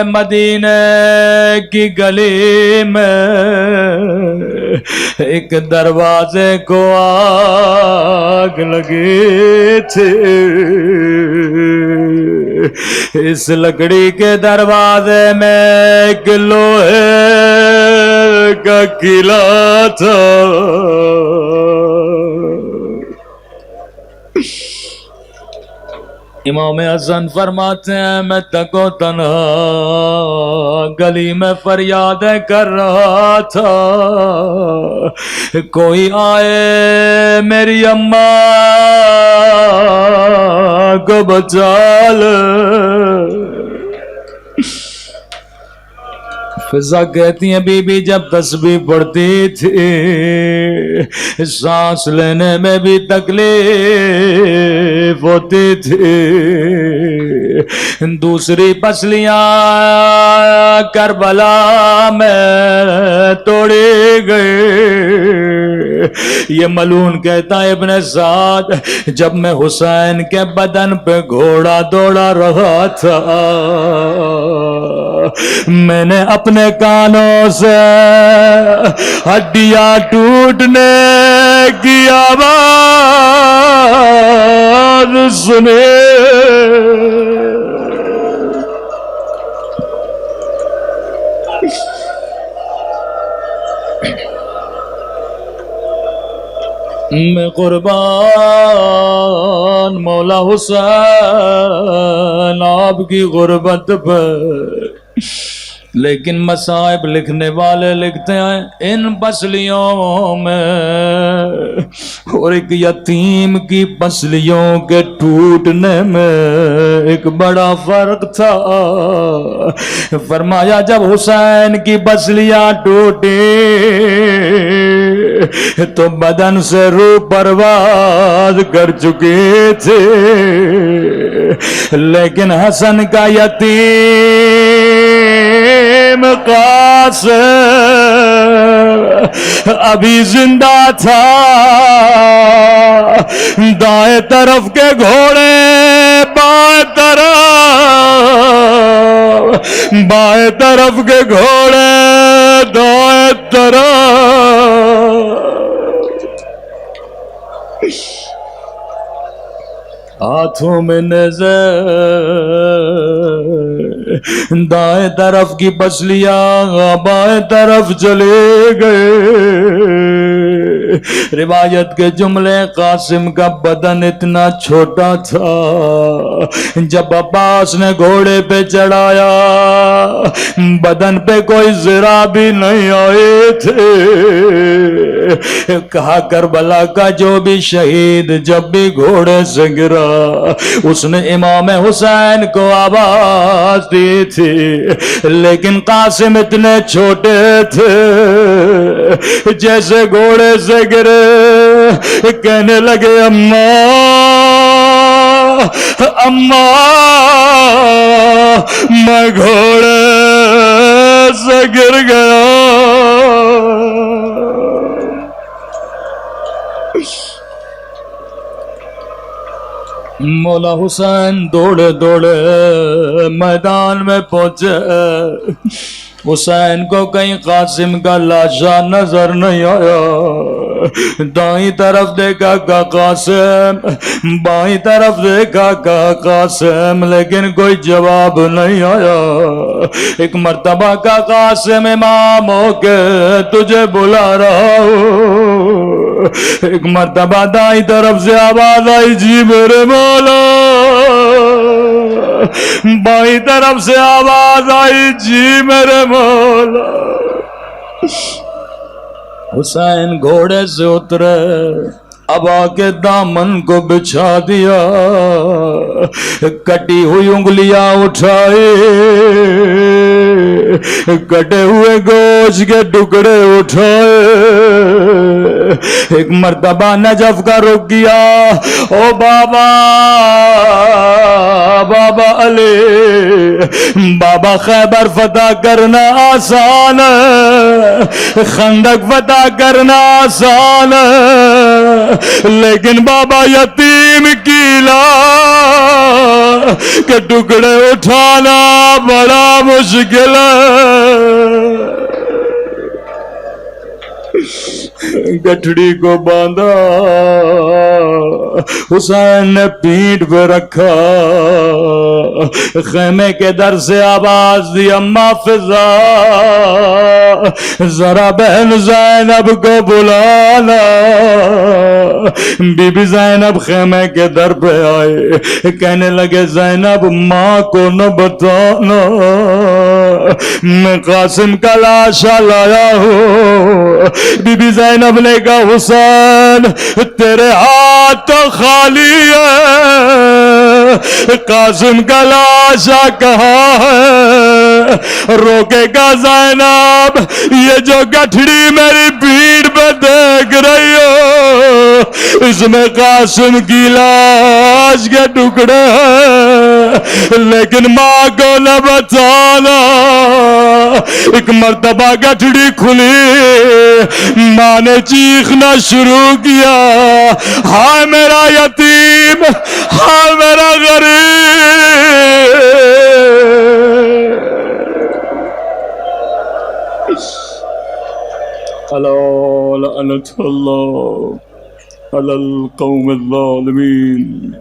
مدینے کی گلی میں ایک دروازے کو آگ لگی تھی۔ اس لکڑی کے دروازے میں ایک لوہے کا قلعہ تھا۔ امام حسن فرماتے ہیں میں تک و تنہا گلی میں فریادیں کر رہا تھا، کوئی آئے میری اماں کو بچا لے۔ فضا کہتی ہیں بی بی جب تسبیح پڑھتی تھی سانس لینے میں بھی تکلیف ہوتی تھی۔ دوسری پسلیاں کربلا میں توڑی گئی۔ یہ ملعون کہتا ہے ابن سعد جب میں حسین کے بدن پہ گھوڑا دوڑا رہا تھا میں نے اپنے کانوں سے ہڈیاں ٹوٹنے کی آواز سنی۔ میں قربان مولا حسین آپ کی غربت پر، لیکن مصائب لکھنے والے لکھتے ہیں ان پسلیوں میں اور ایک یتیم کی پسلیوں کے ٹوٹنے میں ایک بڑا فرق تھا۔ فرمایا جب حسین کی پسلیاں ٹوٹی تو بدن سے روح پرواز کر چکے تھے، لیکن حسن کا یتیم قاسم ابھی زندہ تھا۔ دائیں طرف کے گھوڑے بائیں طرف کے گھوڑے دائیں طرف، ہاتھوں میں نظر دائیں طرف کی پسلیاں بائیں طرف چلے گئے۔ روایت کے جملے قاسم کا بدن اتنا چھوٹا تھا جب عباس نے گھوڑے پہ چڑھایا بدن پہ کوئی ذرا بھی نہیں آئے تھے۔ کہا کربلا کا جو بھی شہید جب بھی گھوڑے سے گرا اس نے امام حسین کو آواز دی تھی، لیکن قاسم اتنے چھوٹے تھے جیسے گھوڑے سے گرے کہنے لگے اماں اماں میں گھوڑے سے گر گیا۔ مولا حسین دوڑے دوڑے میدان میں پہنچے. حسین کو کہیں قاسم کا لاشا نظر نہیں آیا. دائیں طرف دیکھا کہ قاسم, بائیں طرف دیکھا کہ قاسم, لیکن کوئی جواب نہیں آیا. ایک مرتبہ کا قاسم امام ہو کے تجھے بلا رہا ہوں. ایک مرتبہ دائیں طرف سے آواز آئی, جی میرے مولا. بائیں طرف سے آواز آئی, جی میرے مولا. حسین گھوڑے سے اترے, اب آ کے دامن کو بچھا دیا, کٹی ہوئی انگلیاں اٹھائی, کٹے ہوئے گوشت کے ٹکڑے اٹھائے. ایک مرتبہ نجف کا رک گیا. او بابا, بابا علی, بابا خیبر فتح کرنا آسان ہے, خندق فتح کرنا آسان ہے, لیکن بابا یتیم کی لاش کے ٹکڑے اٹھانا بڑا مشکل ہے. گٹھڑی کو باندھا, حسین نے پیٹھ پہ رکھا. خیمے کے در سے آواز دی, اما فضا, ذرا بہن زینب کو بلانا. بی بی زینب خیمے کے در پہ آئے, کہنے لگے زینب ماں کو نہ بتانا, میں قاسم کا لاشا لایا ہوں. بی بی زینب نے کہا حسین تیرے ہاتھ تو خالی ہے, قاسم کا لاشا کہاں ہے؟ روکے گا زینب, یہ جو گٹھڑی میری پیٹھ پہ دیکھ رہی ہو اس میں قاسم کی لاش کے ٹکڑے ہیں, لیکن ماں کو نہ بتانا. ایک مرتبہ گٹھڑی کھلی, ماں نے چیخنا شروع کیا, ہائے میرا یتیم, ہائے میرا غریب. الا لعنت اللہ علی القوم الظالمین.